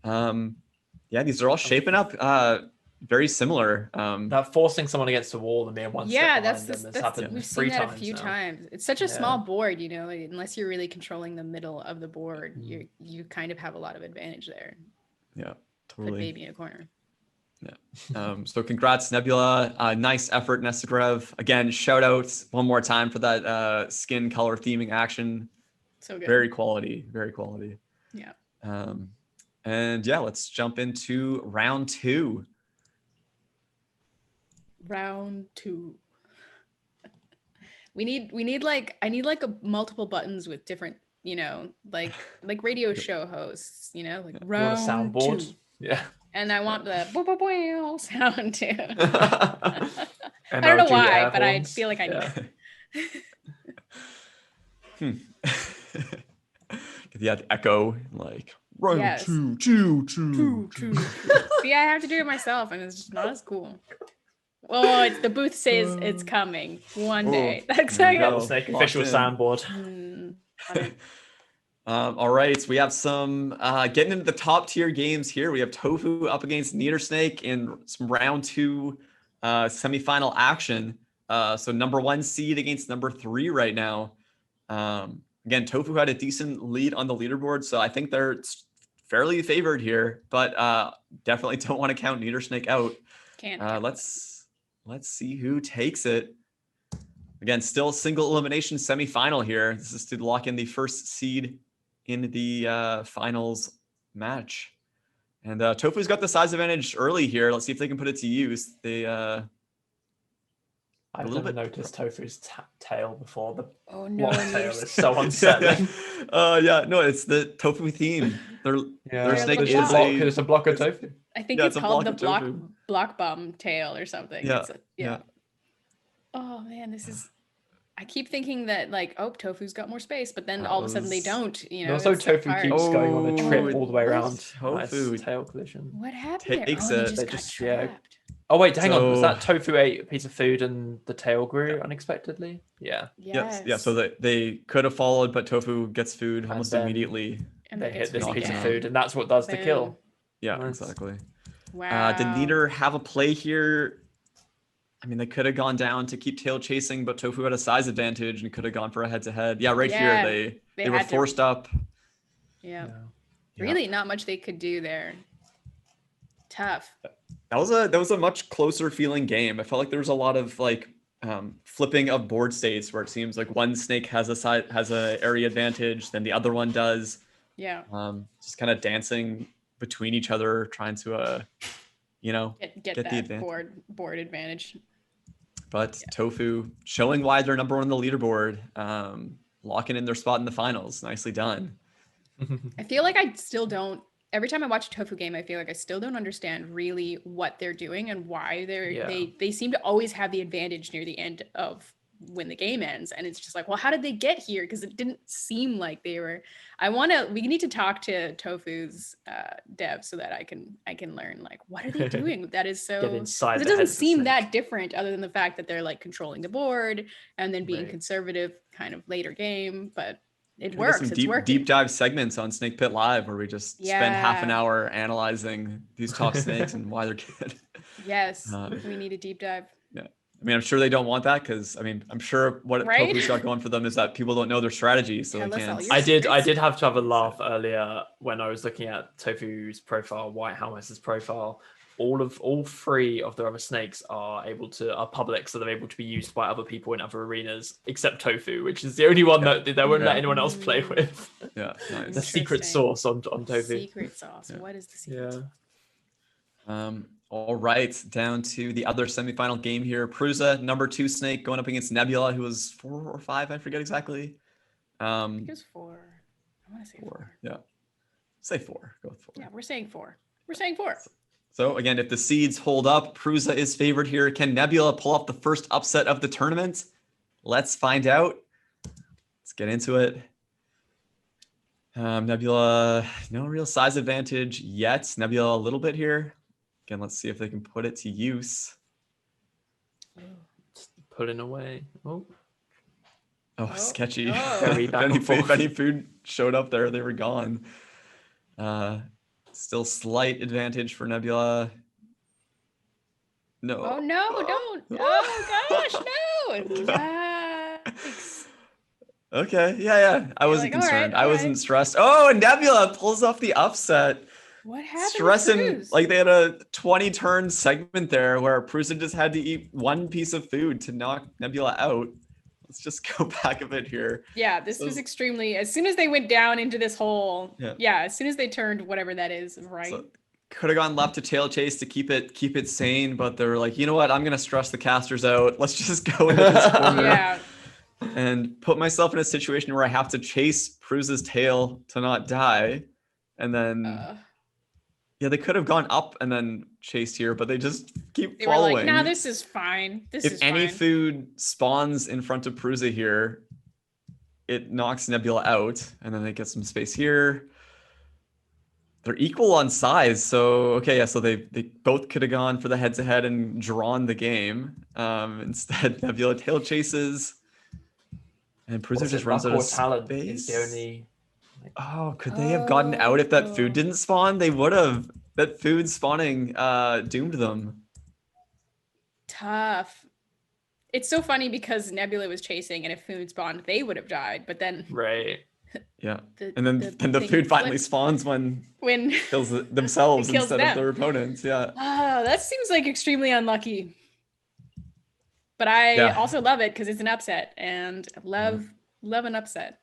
Yeah, these are all shaping up very similar. That forcing someone against the wall and being one step behind them has happened we've 3 seen that times a few now. times. It's such a small board, unless you're really controlling the middle of the board, you kind of have a lot of advantage there. Yeah, totally. Put baby in a corner. Yeah. So congrats, Nebula. Nice effort, Nessagrov. Again, shout out one more time for that skin color theming action. So good. Very quality. Very quality. Yeah. And yeah, let's jump into round 2. Round 2. I need like a multiple buttons with different, like radio show hosts, like round soundboard. 2. Yeah. And I want the boing sound too. I don't know why, but I feel like I need Get the echo, like round 2. See, I have to do it myself, and it's just not as cool. Oh, it's the booth says it's coming one day. That's like Battlesnake official soundboard. All right, so we have some getting into the top tier games here. We have Tofu up against Neater Snake in some round 2 semifinal action. So number 1 seed against number 3 right now. Again, Tofu had a decent lead on the leaderboard, so I think they're fairly favored here, but definitely don't want to count Niedersnake out. Can't. Let's see who takes it. Again, still single elimination semifinal here. This is to lock in the first seed in the finals match. And Tofu's got the size advantage early here. Let's see if they can put it to use. They I've never noticed Tofu's tail before. The Oh no, tail is so unsettling. No, it's the Tofu theme. Their snake is it's a block of tofu. I think it's called the block bomb tail or something. Yeah. Oh man, this is. I keep thinking that like, oh, Tofu's got more space, but then all of a sudden they don't. You know. Also, Tofu keeps going on a trip all the way around. Tofu nice tail collision. What happened? Takes there? Oh, it. they just got trapped. Oh wait, hang on. Was that Tofu ate a piece of food and the tail grew unexpectedly? Yeah. Yes. Yeah. So they could have followed, but Tofu gets food almost immediately. And they hit this piece of food, and that's what does the kill. Yeah, exactly. Wow. Did Leader have a play here? I mean, they could have gone down to keep tail chasing, but Tofu had a size advantage and could have gone for a head-to-head. Yeah, here they were forced up. Yeah. Really, not much they could do there. Tough. That was a much closer feeling game. I felt like there was a lot of like flipping of board states where it seems like one snake has a area advantage, then the other one does. Yeah. Just kind of dancing between each other, trying to get that board advantage. But Tofu showing why they're number one on the leaderboard, locking in their spot in the finals. Nicely done. I feel like I still don't. Every time I watch a Tofu game, I feel like I still don't understand really what they're doing and why they seem to always have the advantage near the end of when the game ends. And it's just like, well, how did they get here? Because it didn't seem like they were. We need to talk to Tofu's dev so that I can learn like, what are they doing? That is so. It doesn't seem that different other than the fact that they're like controlling the board and then being conservative kind of later game, but it works. Some deep dive segments on Snake Pit Live where we just spend half an hour analyzing these top snakes and why they're good. Yes, we need a deep dive. Yeah, I mean, I'm sure they don't want that because I'm sure what Tofu's got going for them is that people don't know their strategy, so they can't. I did have to have a laugh earlier when I was looking at Tofu's profile, White Helmet's profile. All three of the other snakes are public, so they're able to be used by other people in other arenas, except Tofu, which is the only one that they won't let anyone else play with. Yeah, nice. The secret sauce on Tofu. Secret sauce. Yeah. What is the secret sauce? All right, down to the other semifinal game here. Prusa, number 2 snake, going up against Nebula, who was 4 or 5, I forget exactly. I think it was 4. I want to say 4. Yeah, say 4. Go with 4. Yeah, we're saying 4. We're saying 4. So again, if the seeds hold up, Prusa is favored here. Can Nebula pull off the first upset of the tournament? Let's find out. Let's get into it. Nebula, no real size advantage yet. Nebula a little bit here. Again, let's see if they can put it to use. Just pulling away. Oh, sketchy. If any food showed up there, they were gone. Still slight advantage for Nebula. No. Oh no, don't. Oh gosh, no. Yikes. Okay, yeah. I wasn't concerned. I wasn't stressed. Oh, and Nebula pulls off the upset. What happened? Stressing, like they had a 20-turn segment there where Prusa just had to eat one piece of food to knock Nebula out. Let's just go back a bit here. Yeah, this was extremely, as soon as they went down into this hole, as soon as they turned whatever that is, right? So, could have gone left to tail chase to keep it sane, but they were like, you know what? I'm going to stress the casters out. Let's just go into this corner and put myself in a situation where I have to chase Prusa's tail to not die. And then, they could have gone up and then chased here, but they just keep following. Were like, nah, this is fine. If any food spawns in front of Prusa here, it knocks Nebula out, and then they get some space here. They're equal on size, so so they both could have gone for the head-to-head and drawn the game. Instead, Nebula tail chases, and Prusa just runs out of space. Is the only... could they have gotten out if that food didn't spawn? They would have. That food spawning doomed them. Tough. It's so funny because Nebula was chasing, and if food spawned, they would have died. But then, Yeah. The, And then the thing food finally flips spawns when when kills themselves it kills instead of them. their opponents. Yeah. Oh, that seems like extremely unlucky. But I Yeah. also love it because it's an upset, and love an upset.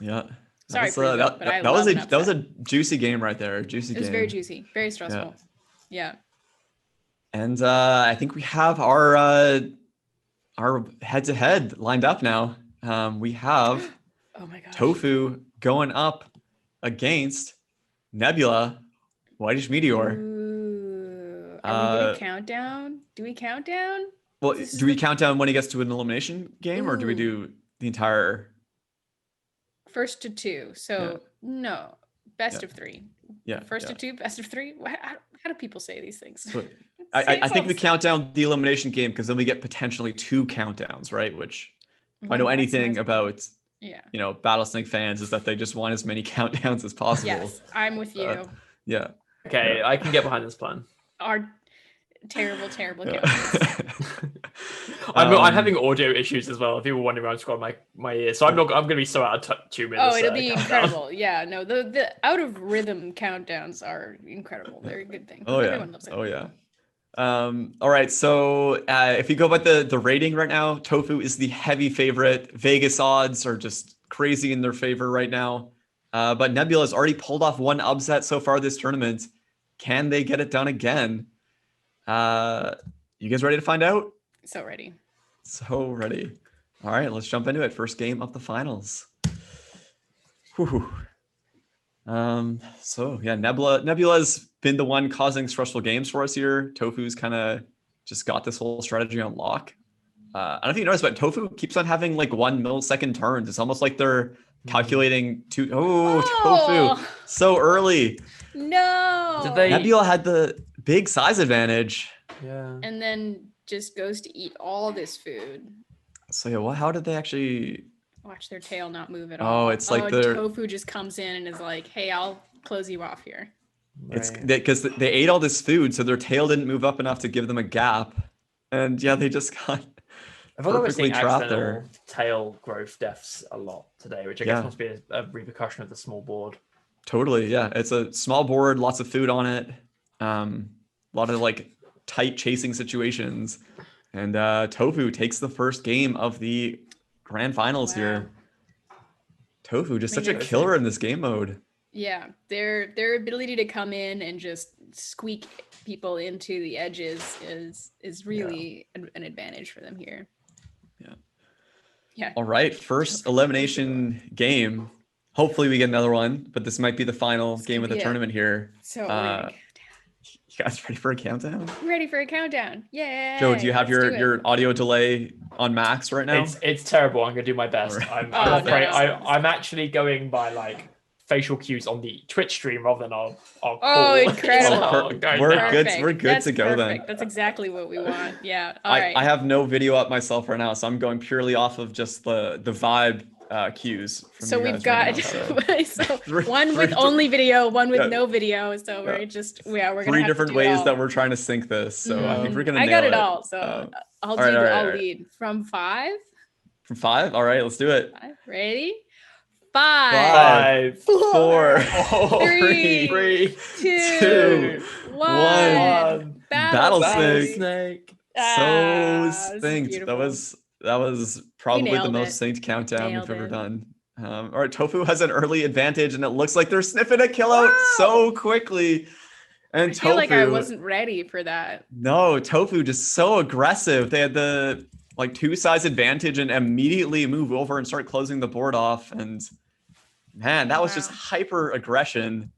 Yeah. Sorry, That was, Preview, but I that was love an that was a upset. juicy game right there. Juicy It was game. very juicy, very stressful. Yeah. And I think we have our head-to-head lined up now. We have Oh my gosh. Tofu going up against Nebula, Whitish Meteor. Ooh. Are we gonna count down? Do we count down? Well, do we count down when he gets to an elimination game, or do we do the entire first to 2? So no, best of 3. Yeah. First to 2, best of 3. How do people say these things? So, I think we count down the elimination game because then we get potentially 2 countdowns, right? Which if I know anything about Battlesnake fans is that they just want as many countdowns as possible. Yes, I'm with you. Yeah. Okay, I can get behind this plan. Our terrible countdowns. I'm having audio issues as well. If people wondering, I've got my ear, so I'm going to be so out of 2 minutes. Oh, it'll be incredible. Yeah, no, the out of rhythm countdowns are incredible. They're a good thing. Oh yeah. Everyone loves it. Oh yeah. All right. So if you go by the rating right now, Tofu is the heavy favorite. Vegas odds are just crazy in their favor right now. But Nebula has already pulled off 1 upset so far this tournament. Can they get it done again? You guys ready to find out? So ready. So ready. All right, let's jump into it. First game of the finals. Whew. So yeah, Nebula's been the one causing stressful games for us here. Tofu's kind of just got this whole strategy on lock. I don't know if you noticed, but Tofu keeps on having like 1 millisecond turns. It's almost like they're calculating Tofu so early. No. Nebula had the big size advantage. Yeah. And then just goes to eat all this food. So yeah, how did they actually watch their tail not move at all? Oh, it's like the Tofu just comes in and is like, "Hey, I'll close you off here." Right. It's because they ate all this food, so their tail didn't move up enough to give them a gap, and yeah, they just got perfectly trapped there. Tail growth deaths a lot today, which I guess must be a repercussion of the small board. Totally, yeah. It's a small board, lots of food on it, a lot of like tight chasing situations, and Tofu takes the first game of the grand finals here. Tofu just such a killer in this game mode. Yeah, their ability to come in and just squeak people into the edges is really an advantage for them here. Yeah. All right, first elimination game. Hopefully we get another one, but this might be the final game of the tournament here. So you guys ready for a countdown? Ready for a countdown. Yay. Joe, do you have your audio delay on max right now? It's terrible. I'm gonna do my best. Right. I'm actually going by like facial cues on the Twitch stream rather than our call. Oh, incredible. We're good to go then. That's exactly what we want. Yeah. All right. I have no video up myself right now, so I'm going purely off of just the vibe cues. So we've got one with only video, one with no video. So we're gonna 3 different ways that we're trying to sync this. So I think we're gonna. I got it all. So I'll lead from 5. From 5. All right, let's do it. 5. Ready? 5, 4, 3, 2, 1. Battlesnake. So synced. That was probably the most synced countdown we've ever done. All right, Tofu has an early advantage, and it looks like they're sniffing a kill out so quickly. And I feel like I wasn't ready for that. No, Tofu just so aggressive. They had the 2 size advantage and immediately move over and start closing the board off. And man, that was just hyper aggression.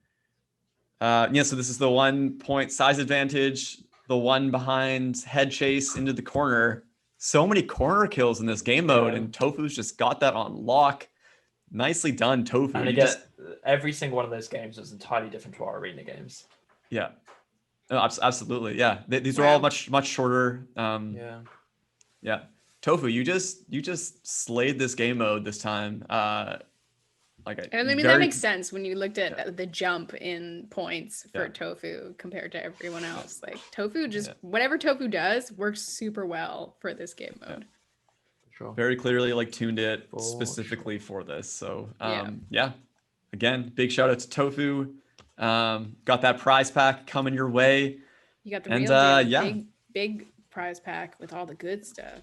So this is the 1 point size advantage, the 1 behind head chase into the corner. So many corner kills in this game mode, and Tofu's just got that on lock. Nicely done, Tofu. And again, every single one of those games was entirely different to our arena games. Yeah, absolutely. Yeah, these are all much shorter. Yeah. Tofu, you just slayed this game mode this time. That makes sense when you looked at the jump in points for Tofu compared to everyone else. Like Tofu whatever Tofu does works super well for this game mode. Sure. very clearly like tuned it For specifically for this. So Yeah. yeah, again, big shout out to Tofu. Got that prize pack coming your way. You got the And, real deal, yeah. big prize pack with all the good stuff.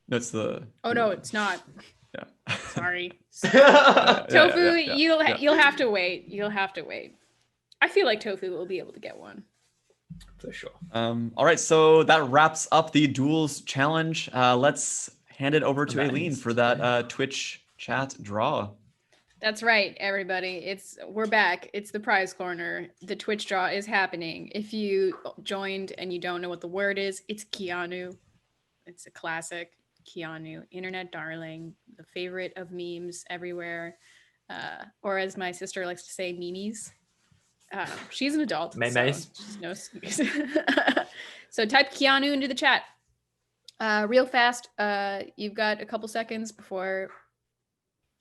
That's the. Oh no, it's not. Yeah. Sorry. Yeah, Tofu, yeah. you'll have to wait. You'll have to wait. I feel like Tofu will be able to get one. For sure. All right, so that wraps up the duels challenge. Let's hand it over to Aileen for that Twitch chat draw. That's right, everybody. We're back. It's the prize corner. The Twitch draw is happening. If you joined and you don't know what the word is, it's Keanu. It's a classic. Keanu, internet darling, the favorite of memes everywhere, or as my sister likes to say, memes. She's an adult. Memes. So, so type Keanu into the chat. Real fast. You've got a couple seconds before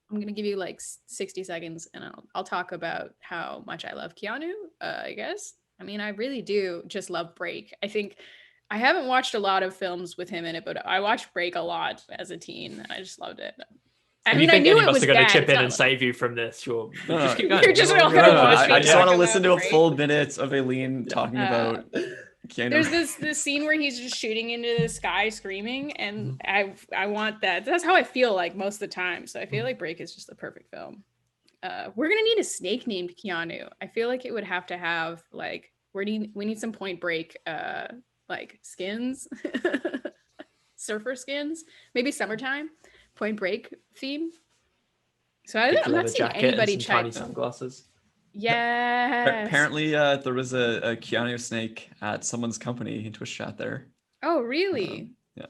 I'm gonna give you like 60 seconds, and I'll talk about how much I love Keanu. I guess. I mean, I really do just love Break. I think I haven't watched a lot of films with him in it, but I watched Break a lot as a teen, and I just loved it. If you think any of us are going to chip in and save you from this, you'll just keep going. You're just not gonna watch me I just want to talk listen to about a full minute of Aileen talking about Keanu. There's this scene where he's just shooting into the sky screaming, and I want that. That's how I feel like most of the time. So I feel like Break is just the perfect film. We're gonna need a snake named Keanu. I feel like it would have to have like we need some Point Break like skins, surfer skins, maybe summertime Point Break theme. So I'm not seeing anybody tiny sunglasses. Yeah. Apparently, there was a Keanu snake at someone's company in Twitch chat there. Oh, really? Yeah.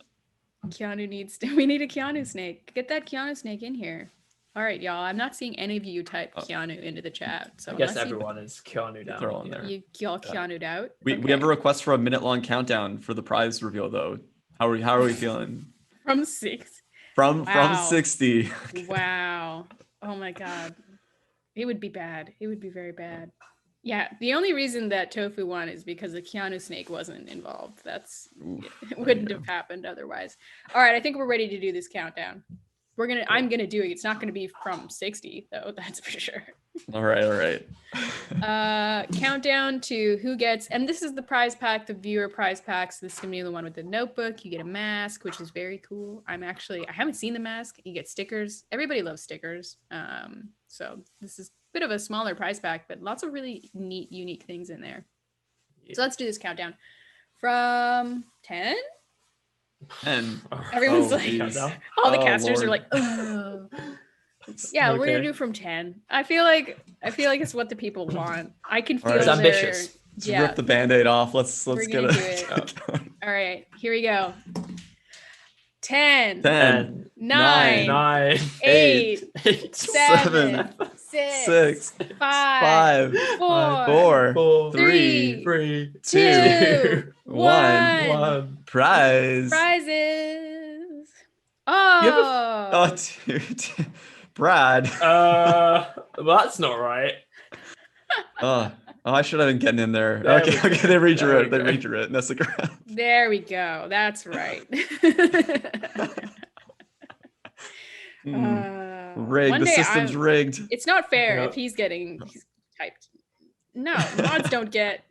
We need a Keanu snake. Get that Keanu snake in here. All right, y'all. I'm not seeing any of you type Keanu into the chat. So I guess everyone is Keanu'd out. They're all in there. Y'all Keanu'd out. We have a request for a minute-long countdown for the prize reveal, though. How are we feeling? From 6. From 60. Wow. Oh my God. It would be bad. It would be very bad. Yeah. The only reason that Tofu won is because the Keanu snake wasn't involved. It wouldn't have happened otherwise. All right. I think we're ready to do this countdown. I'm gonna do it. It's not gonna be from 60 though. That's for sure. All right. Countdown to who gets, and this is the prize pack, the viewer prize packs. This is gonna be the one with the notebook. You get a mask, which is very cool. I haven't seen the mask. You get stickers. Everybody loves stickers. So this is a bit of a smaller prize pack, but lots of really neat, unique things in there. Yeah. So let's do this countdown from 10. And everyone's all the casters Lord. Are like, oh. Yeah, we're gonna do from 10. I feel like it's what the people want. I can feel it's ambitious. Let's rip the band-aid off. Let's get it. All right, here we go. 10, 9, 8, 7, 6, 5, 4, 3, 2, 1. Prizes. Oh, dude. Brad. Well, that's not right. I should have been getting in there. Okay, they redrew it. That's the ground. There we go. That's right. Rigged. The system's rigged. It's not fair if he's typed. No, mods don't get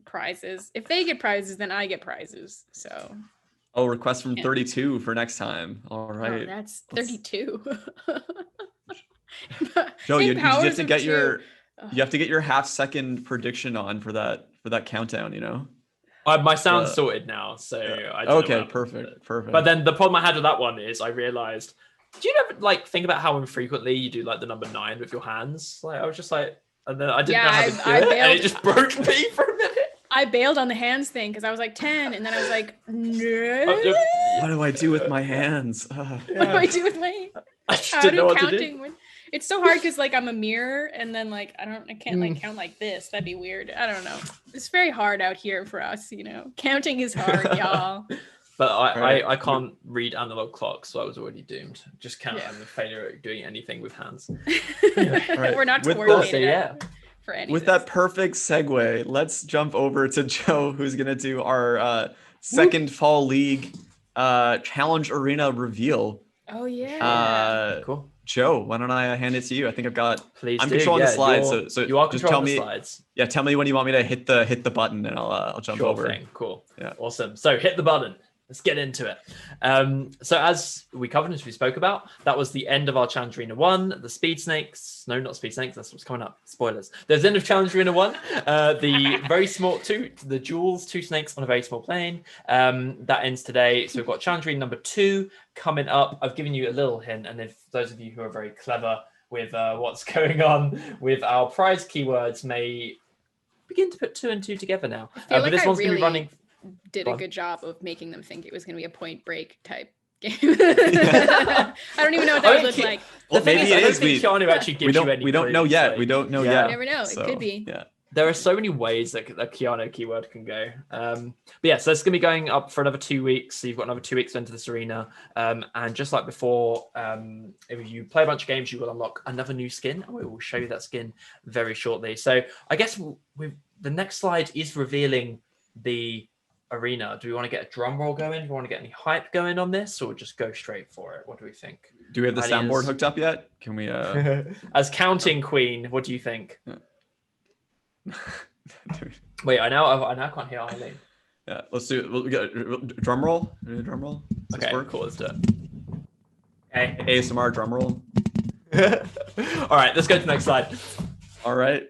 prizes. If they get prizes, then I get prizes. So. Oh, request from 32 for next time. All right. Oh, that's 32. Joe, you have to get your half-second prediction on for that countdown. You know. My sound's sorted now, so I don't know perfect. But then the problem I had with that one is I realized. Do you ever think about how infrequently you do the number 9 with your hands? I was just like, and then I didn't know how to do it, and it just broke me for a minute. I bailed on the hands thing because I was like 10, and then I was like, no. What do I do with my hands? What do I do with my? I just didn't know what to do. It's so hard because I'm a mirror, and then I can't count like this. That'd be weird. I don't know. It's very hard out here for us, Counting is hard, y'all. But I can't read analog clocks, so I was already doomed. Just count. I'm a failure at doing anything with hands. Right. We're not coordinated. For any with that perfect segue, let's jump over to Joe, who's gonna do our second fall league Challenge Arena reveal. Oh yeah. Cool. Joe, why don't I hand it to you? I think I've got. Please I'm do. controlling the Yeah, slides, you're- so you are just tell controlling the me. slides. Yeah, tell me when you want me to hit the button, and I'll jump Sure over. thing. Cool. Yeah. Awesome. So hit the button. Let's get into it. So as we covered, as we spoke about, that was the end of our Challenge Arena 1. The Speed Snakes. No, not Speed Snakes. That's what's coming up. Spoilers. There's the end of Challenge Arena 1. The very small the Duels, 2 snakes on a very small plane. That ends today. So we've got Challenge Arena number 2 coming up. I've given you a little hint. And if those of you who are very clever with what's going on with our prize keywords may begin to put 2 and 2 together now. I feel But this I one's going to be really running... did Go a on. good job of making them think it was going to be a Point Break type game. I don't even know what that would look like. Well, The thing maybe is, I it don't is. think Keanu actually gives you any We don't know clues, yet. like- We don't know Yeah. yet. You never know. It So, could be. Yeah. There are so many ways that the Keanu keyword can go. But yeah, so it's going to be going up for another 2 weeks. So you've got another 2 weeks into this arena. And just like before, if you play a bunch of games, you will unlock another new skin. And we will show you that skin very shortly. So I guess the next slide is revealing the arena. Do we want to get a drum roll going? Do we want to get any hype going on this, or just go straight for it? What do we think? Do we have the Ideas? soundboard hooked up yet? Can we? As counting queen, what do you think? Wait, I now can't hear Eileen. Yeah, let's do it. We got a drum roll. Drum roll. Does this Okay, work? cool. Let's do it. Okay. ASMR drum roll. All right, let's go to the next slide. All right,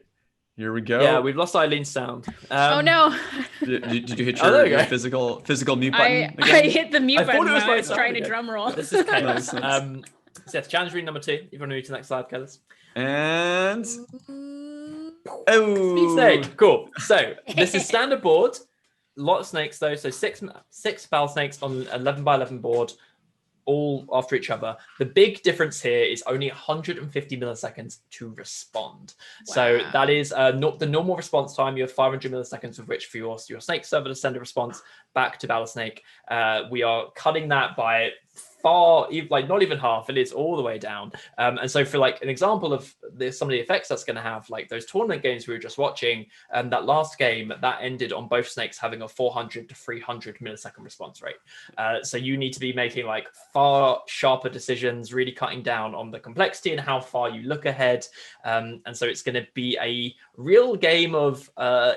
here we go. Yeah, we've lost Eileen's sound. Oh no! Did you hit Oh, there your, we your go. physical mute button? I again? hit the mute I thought button it was while I my was sound trying to again. drum roll. This is chaos. Nice. So yeah, challenge reading number 2. If you want to move to the next slide, Kellis. And Mm, oh, Speed snake. Cool. So this is standard board. A lot of snakes though. So six battle snakes on 11 by 11 board, all after each other. The big difference here is only 150 milliseconds to respond. So Wow. that is not the normal response time. You have 500 milliseconds of which for your snake server to send a response back to Battlesnake. We are cutting that by far, like not even half. It is all the way down. And so for like an example of some of the effects that's going to have, like those tournament games we were just watching, that last game that ended on both snakes having a 400 to 300 millisecond response rate. So you need to be making like far sharper decisions, really cutting down on the complexity and how far you look ahead. And so it's going to be a real game of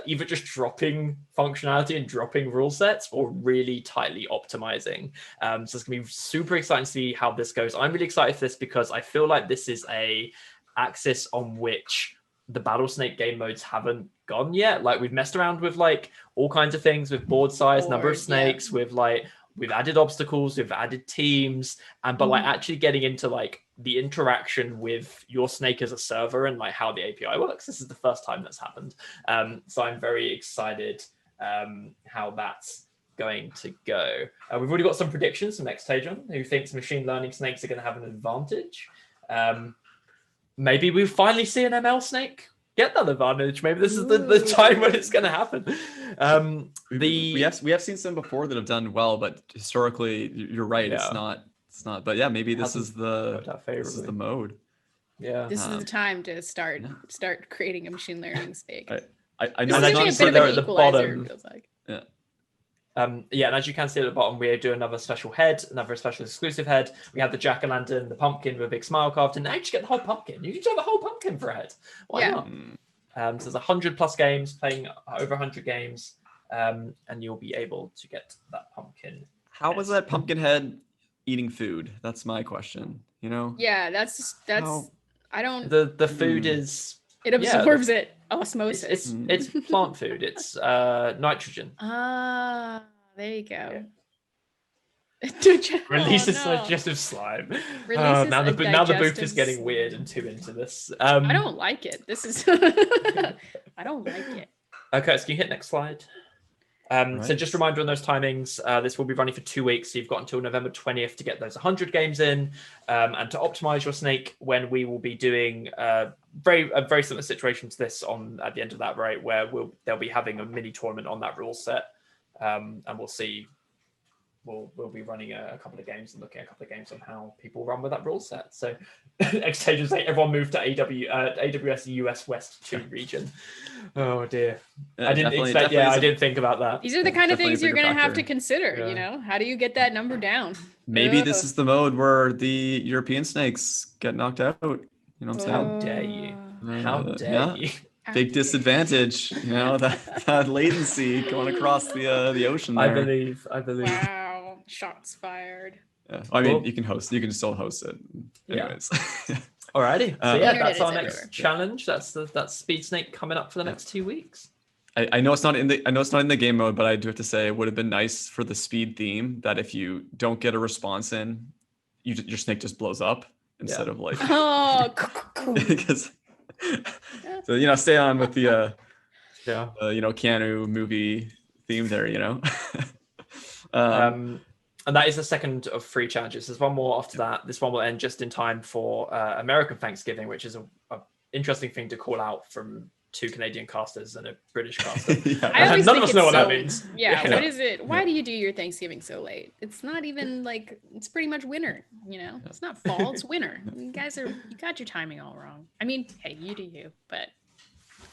either just dropping functionality and dropping rule sets or really tightly optimizing. So it's going to be super exciting to see how this goes. I'm really excited for this because I feel like this is a axis on which the Battlesnake game modes haven't gone yet. Like we've messed around with like all kinds of things with board size, number of Board, snakes, with like we've added obstacles, we've added teams, and but like actually getting into like the interaction with your snake as a server and like how the API works. This is the first time that's happened. So I'm very excited how that's going to go. We've already got some predictions from Xtagion, who thinks machine learning snakes are going to have an advantage. Maybe we finally see an ML snake get that advantage. Maybe this is the time when it's going to happen. We have seen some before that have done well, but historically, you're right. Yeah. It's not. But yeah, maybe this is worked out favorably. mode. Yeah. This is the time to start creating a machine learning snake. I know This And is then actually a you bit of an can see there at the equalizer, bottom. it feels like. Yeah, and as you can see at the bottom, we do another special head, another special exclusive head. We have the jack-o'-lantern, the pumpkin with a big smile carved in. Now you just get the whole pumpkin. You can have the whole pumpkin for a head. Why Yeah. not? So there's 100+ games, playing over 100 games, and you'll be able to get that pumpkin. How was that pumpkin head eating food? That's my question. You know? Yeah, that's How- I don't. The food is It absorbs it. Osmosis. it's plant food. It's nitrogen. Ah, there you go. Releases Oh, no. digestive slime. Releases Now a the booth digestive is getting slime. weird and too into this. I don't like it. This is. I don't like it. Okay, so can you hit next slide? So Right. just a reminder on those timings, this will be running for 2 weeks. So you've got until November 20th to get those 100 games in and to optimize your snake, when we will be doing a very similar situation to this at the end of that, right? Where they'll be having a mini tournament on that rule set. And we'll see we'll be running a couple of games and looking at a couple of games on how people run with that rule set. So Xtasia say everyone moved to AWS US West 2 region. Oh dear. Yeah, I didn't expect. I didn't think about that. These are the kind of Definitely a things you're bigger going to have factor. to consider, you know? How do you get that number down? Maybe this is the mode where the European snakes get knocked out. You know what I'm saying? How dare you? How dare you? Big disadvantage, you know, that latency going across the ocean there. I believe. Wow, shots fired. Yeah. I mean, you can still host it. Anyways. Alrighty. So Internet that's is our everywhere. next challenge. That's Speed Snake coming up for the next 2 weeks. I know it's not in the game mode, but I do have to say it would have been nice for the speed theme that if you don't get a response in, your snake just blows up instead of like because so you know, stay on with the you know, Keanu movie theme there, you know. And that is the second of 3 challenges. There's one more after that. This one will end just in time for American Thanksgiving, which is a interesting thing to call out from 2 Canadian casters and a British caster. None of us know what that means. Yeah, what is it? Why do you do your Thanksgiving so late? It's not even like, it's pretty much winter, you know? It's not fall, it's winter. You got your timing all wrong. I mean, hey, you do you, but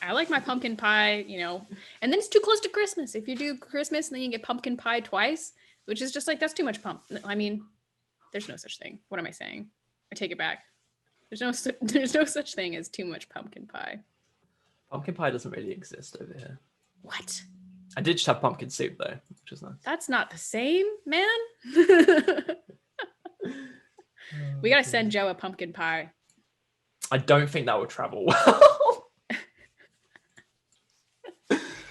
I like my pumpkin pie, you know, and then it's too close to Christmas. If you do Christmas and then you get pumpkin pie twice, which is just like, that's too much I mean, there's no such thing. What am I saying? I take it back. There's no such thing as too much pumpkin pie. Pumpkin pie doesn't really exist over here. What? I did just have pumpkin soup though, which is nice. That's not the same, man. We gotta send Joe a pumpkin pie. I don't think that would travel well.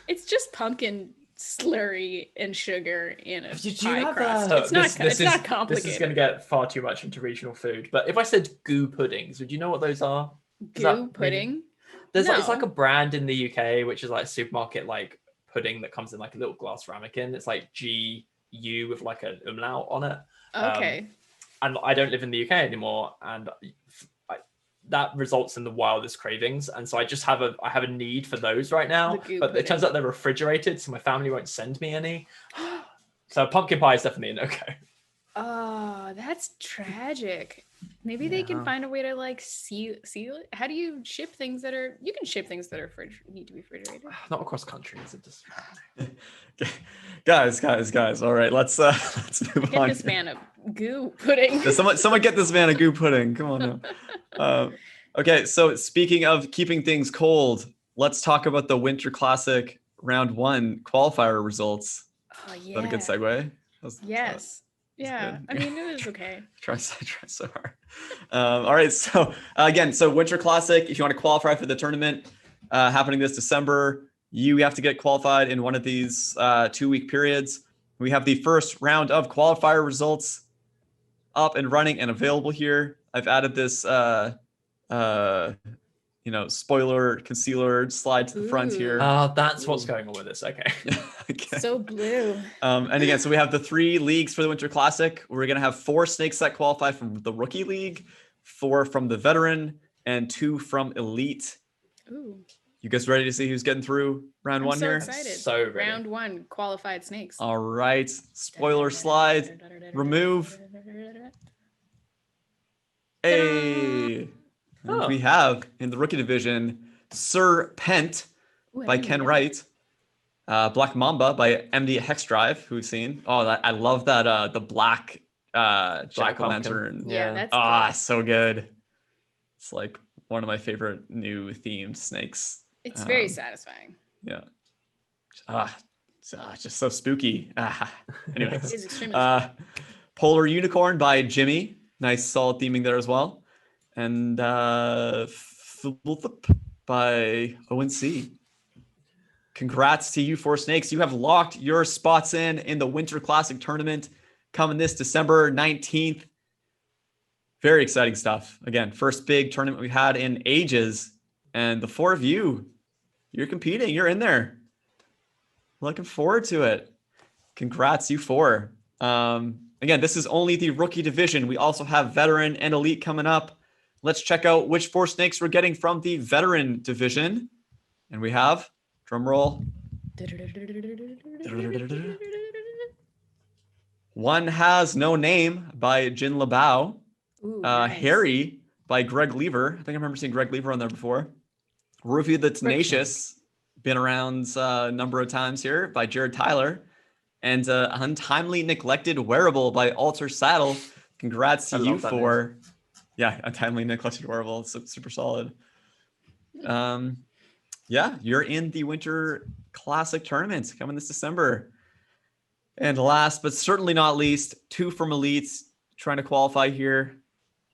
It's just pumpkin slurry and sugar in a Did pie you have crust. a- It's not this is complicated. This is going to get far too much into regional food. But if I said goo puddings, would you know what those are? Goo pudding? There's No. it's like a brand in the UK which is like supermarket like pudding that comes in like a little glass ramekin. It's like GU with like an umlaut on it. Okay. And I don't live in the UK anymore, and that results in the wildest cravings. And so I just have a need for those right now. But it turns out they're refrigerated, so my family won't send me any. So pumpkin pie is definitely a no-go. Oh, that's tragic. Maybe they can find a way to like seal it. How do you ship things that are? You can ship things that are need to be refrigerated. Not across countries. It just guys. All right, let's move on. Get this man a goo pudding. Someone get this man a goo pudding. Come on now. Okay, so speaking of keeping things cold, let's talk about the Winter Classic Round 1 qualifier results. Oh yeah. Is that a good segue? Yes. Yeah, I mean, it was okay. Try so hard. All right, so Winter Classic, if you want to qualify for the tournament happening this December, you have to get qualified in one of these 2-week periods. We have the first round of qualifier results up and running and available here. I've added this spoiler concealer slide to the front here. That's what's going on with this. Okay. Okay. So blue. And again, so we have the 3 leagues for the Winter Classic. We're going to have 4 snakes that qualify from the Rookie League, 4 from the Veteran, and 2 from Elite. Ooh. You guys ready to see who's getting through round 1 here? Excited. So ready. Round 1 qualified snakes. All right. Spoiler slide. Remove. Hey. And we have in the Rookie Division Sir Pent by Ken Wright. Black Mamba by MD Hex Drive, who we've seen. Oh, I love that the black jack-o'-lantern. Yeah, that's so good. It's like one of my favorite new themed snakes. It's very satisfying. Yeah. Just so spooky. Anyways. It is extremely Polar Unicorn by Jimmy. Nice solid theming there as well. And by ONC. Congrats to you 4 snakes. You have locked your spots in the Winter Classic tournament coming this December 19th. Very exciting stuff. Again, first big tournament we had in ages. And the 4 of you, you're competing. You're in there. Looking forward to it. Congrats, you 4. Again, this is only the Rookie Division. We also have Veteran and Elite coming up. Let's check out which 4 snakes we're getting from the Veteran Division. And we have, drum roll. One Has No Name by Jin Labao. Ooh, nice. Harry by Greg Lever. I think I remember seeing Greg Lever on there before. Rufy the Tenacious, been around a number of times here, by Jared Tyler. And Untimely Neglected Wearable by Alter Saddle. Congrats to you for... Yeah, Untimely Neglected Wearable. It's super solid. Yeah, you're in the Winter Classic tournament coming this December. And last, but certainly not least, 2 from Elites trying to qualify here.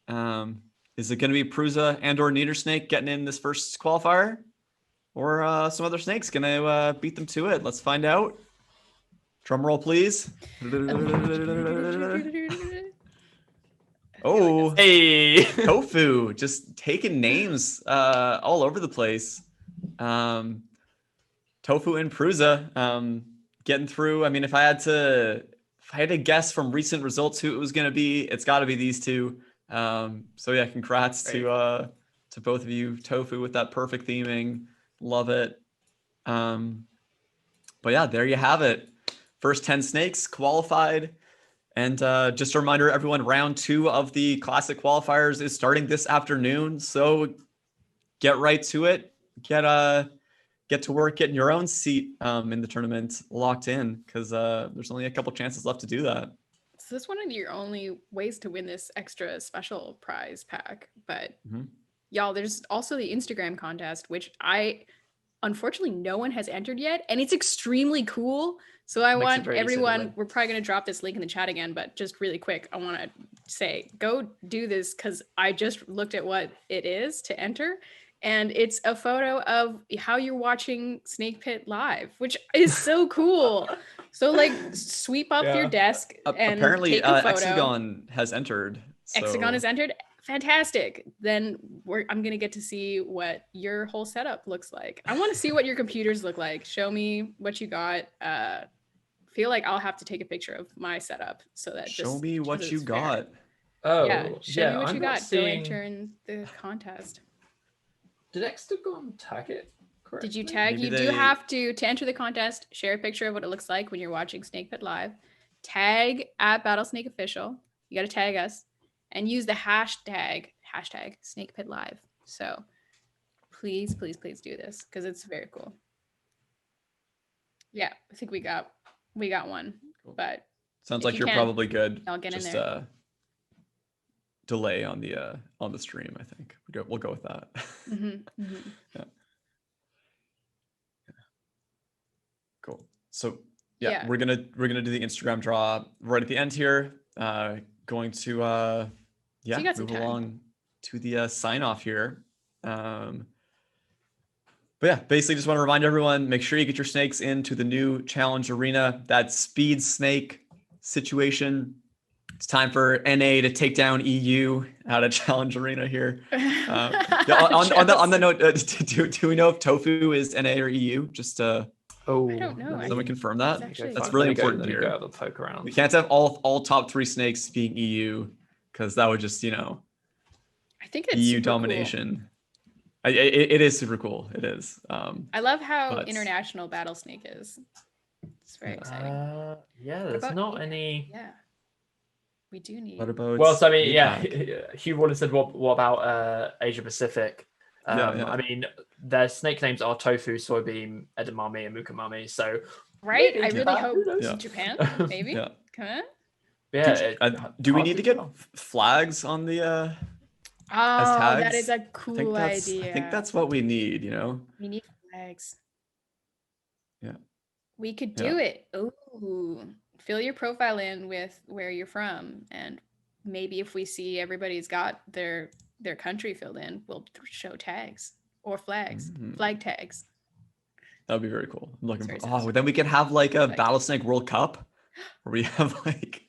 Is it going to be Prusa and or Niedersnake getting in this first qualifier? Or some other snakes going to beat them to it? Let's find out. Drum roll, please. Oh, hey, Tofu, just taking names all over the place. Tofu and Prusa getting through. I mean, if I had to guess from recent results who it was going to be, it's got to be these two. So yeah, congrats to both of you. Tofu with that perfect theming, love it. But yeah, there you have it. First 10 snakes qualified. And just a reminder, everyone, round 2 of the Classic qualifiers is starting this afternoon. So get right to it. Get to work, getting your own seat in the tournament locked in, because there's only a couple chances left to do that. So this is one of your only ways to win this extra special prize pack. But y'all, there's also the Instagram contest, which unfortunately no one has entered yet, and it's extremely cool. So I want everyone, we're probably going to drop this link in the chat again, but just really quick, I want to say, go do this, because I just looked at what it is to enter. And it's a photo of how you're watching Snake Pit live, which is so cool. So like sweep up your desk and apparently take a photo. Hexagon has entered. So... Hexagon has entered. Fantastic. Then I'm going to get to see what your whole setup looks like. I want to see what your computers look like. Show me what you got. Feel like I'll have to take a picture of my setup so that show me what you got. Oh, yeah. Show me what you got. Seeing... Go enter in the contest. Did Hexagon tag it correctly? Did you tag? Maybe you do have to enter the contest, share a picture of what it looks like when you're watching Snake Pit live, tag at Battlesnake Official. You got to tag us and use the hashtag Snake Pit Live. So please, please, please do this, because it's very cool. Yeah, I think we got one. Cool. But sounds like you're probably good. I'll get in there. Delay on the stream, I think we'll go with that. Yeah. Cool. So yeah, we're gonna do the Instagram draw right at the end here. Going to move along to the sign off here. But yeah, basically just want to remind everyone, make sure you get your snakes into the new challenge arena. That speed snake situation. It's time for NA to take down EU out of challenge arena here. On the note, do we know if Tofu is NA or EU? Just I don't know. Someone confirm that. That's really important here. Poke around. We can't have all top 3 snakes being EU, because that would just I think it's EU domination. Cool. It is super cool. It is. I love how international Battlesnake is. It's very exciting. There's not any. Yeah. We do need. Well, so I mean, Hugh Waller said, "What about Asia Pacific?" I mean, their snake names are Tofu, Soybean, Edamame, and Mukamami. So, right? I really hope Japan, maybe. Come on. Yeah. Do we need to get flags on the? As tags? That is a cool idea. I think that's what we need. We need flags. Yeah. We could do it. Ooh. Fill your profile in with where you're from, and maybe if we see everybody's got their country filled in, we'll show tags or flags, flag tags. That would be very cool. I'm looking for. Then we could have like a Battlesnake World Cup, where we have like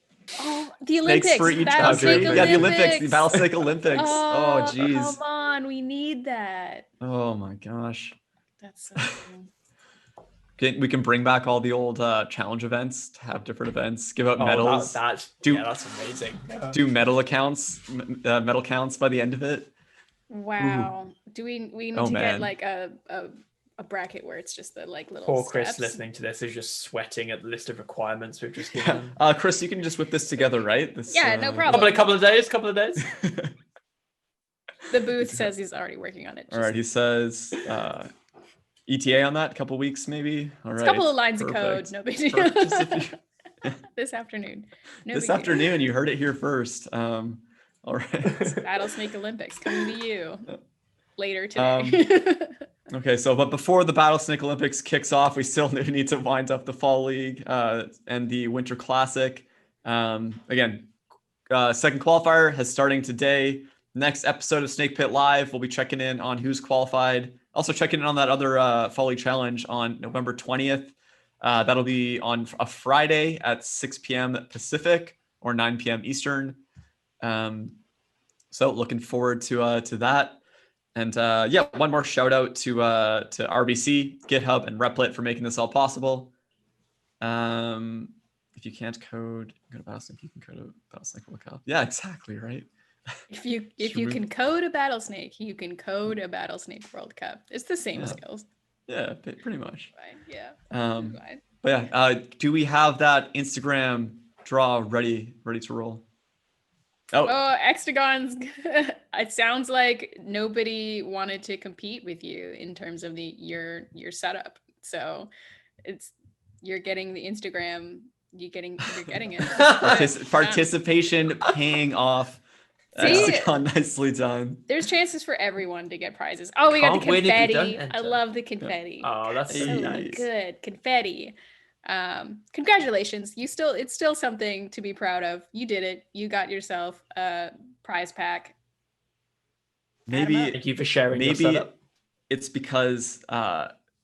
the Olympics snakes for each country. Yeah, the Olympics, the Battlesnake Olympics. Oh, geez. Come on, we need that. Oh my gosh. That's so cool. We can bring back all the old challenge events to have different events, give out medals. That's amazing. Do medal counts by the end of it. Wow. Ooh. Do we need to get like a a bracket where it's just the like little Poor Chris steps. listening to this is just sweating at the list of requirements we've just given him. Chris, you can just whip this together, right? This, Yeah, no problem. Couple of days. The booth says he's already working on it. All right, he says ETA on that, couple weeks maybe. All right, a couple of lines of code, no big deal. This afternoon. This afternoon, you heard it here first. All right. Battlesnake Olympics coming to you later today. Okay, so but before the Battlesnake Olympics kicks off, we still need to wind up the Fall League and the Winter Classic. Again, second qualifier has starting today. Next episode of Snake Pit Live, we'll be checking in on who's qualified. Also checking in on that other Fall League Challenge on November 20th. That'll be on a Friday at 6 p.m. Pacific or 9 p.m. Eastern. So looking forward to that. And yeah, one more shout out to RBC, GitHub, and Replit for making this all possible. If you can't code, go to Battlesnake. You can code a Battlesnake World Cup. Yeah, exactly right. If you can code a Battlesnake, you can code a Battlesnake World Cup. It's the same skills. Yeah, pretty much. Fine. Yeah. But yeah, do we have that Instagram draw ready to roll? Oh, Extagon's. It sounds like nobody wanted to compete with you in terms of your setup. So you're getting the Instagram. You're getting it. Participation paying off. Extagon, nicely done. There's chances for everyone to get prizes. Oh, we got the confetti. I love the confetti. Yeah. Oh, that's so nice. Good confetti. Congratulations. It's still something to be proud of. You did it. You got yourself a prize pack. Maybe thank you for sharing your setup. It's because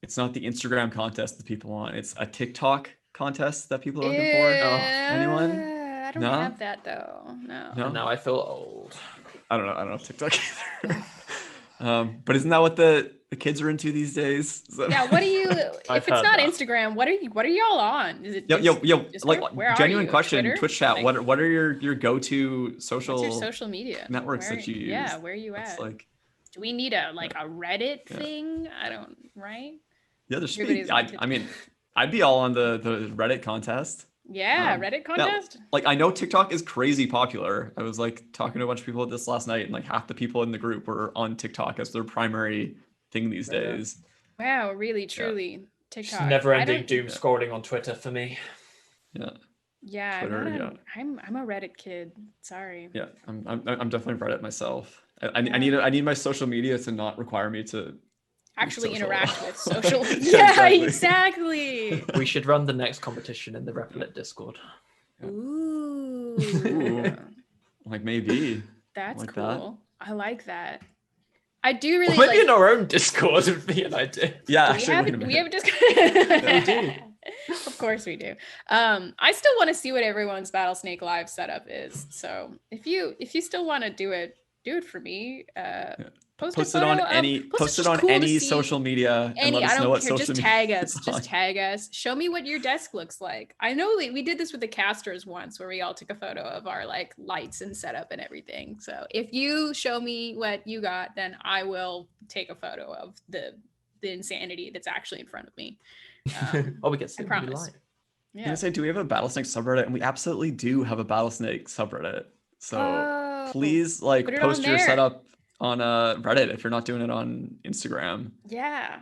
it's not the Instagram contest that people want. It's a TikTok contest that people are looking for. Anyone? I don't have that though. No. Now I feel old. I don't know TikTok either. But isn't that what the kids are into these days? Yeah. What do you? If it's not Instagram, what are y'all on? Is it? Yo. Like genuine question. Twitter? Twitch chat. Like, what are your go-to social? What's your social media networks that you use? Yeah. Where are you at? Like, do we need a Reddit thing? I don't. Right. Yeah. There should be. I mean, I'd be all on the Reddit contest. Yeah, Reddit contest. Now, like I know TikTok is crazy popular. I was like talking to a bunch of people this last night, and like half the people in the group were on TikTok as their primary thing these days. Wow, really, truly, TikTok. Just never-ending doom scrolling on Twitter for me. Yeah. Yeah, Twitter, I'm a Reddit kid. Sorry. Yeah, I'm definitely Reddit myself. I need my social media to not require me to actually interact with social. Yeah, exactly. We should run the next competition in the Replit Discord. Ooh. Like maybe. That's like cool. That. I like that. I do really maybe in our own Discord would be an idea. Yeah, we have a Discord. Yeah, we do. Of course we do. I still want to see what everyone's Battlesnake Live setup is. So if you still want to do it for me. Post it on any social media and let us know what social media. Just tag us. Show me what your desk looks like. I know we did this with the casters once, where we all took a photo of our like lights and setup and everything. So if you show me what you got, then I will take a photo of the insanity that's actually in front of me. We can see. I promise. Yeah. I was gonna say, do we have a Battlesnake subreddit? And we absolutely do have a Battlesnake subreddit. So please post your setup on Reddit if you're not doing it on Instagram. Yeah.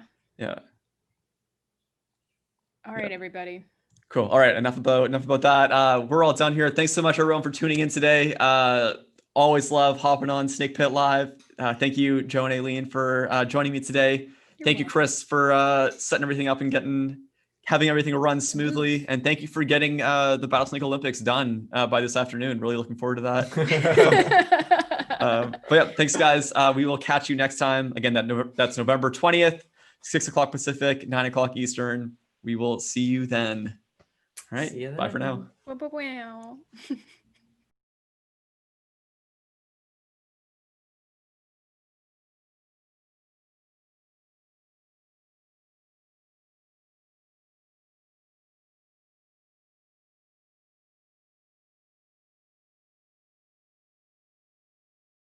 All right, everybody. Cool. All right, enough about that. We're all done here. Thanks so much, everyone, for tuning in today. Always love hopping on Snake Pit Live. Thank you, Joe and Aileen, for joining me today. Thank you, Chris, for setting everything up and having everything run smoothly. And thank you for getting the Battlesnake Olympics done by this afternoon. Really looking forward to that. But yeah, thanks, guys. We will catch you next time. Again, that's November 20th, 6 o'clock Pacific, 9 o'clock Eastern. We will see you then. All right. Bye for now. Wow.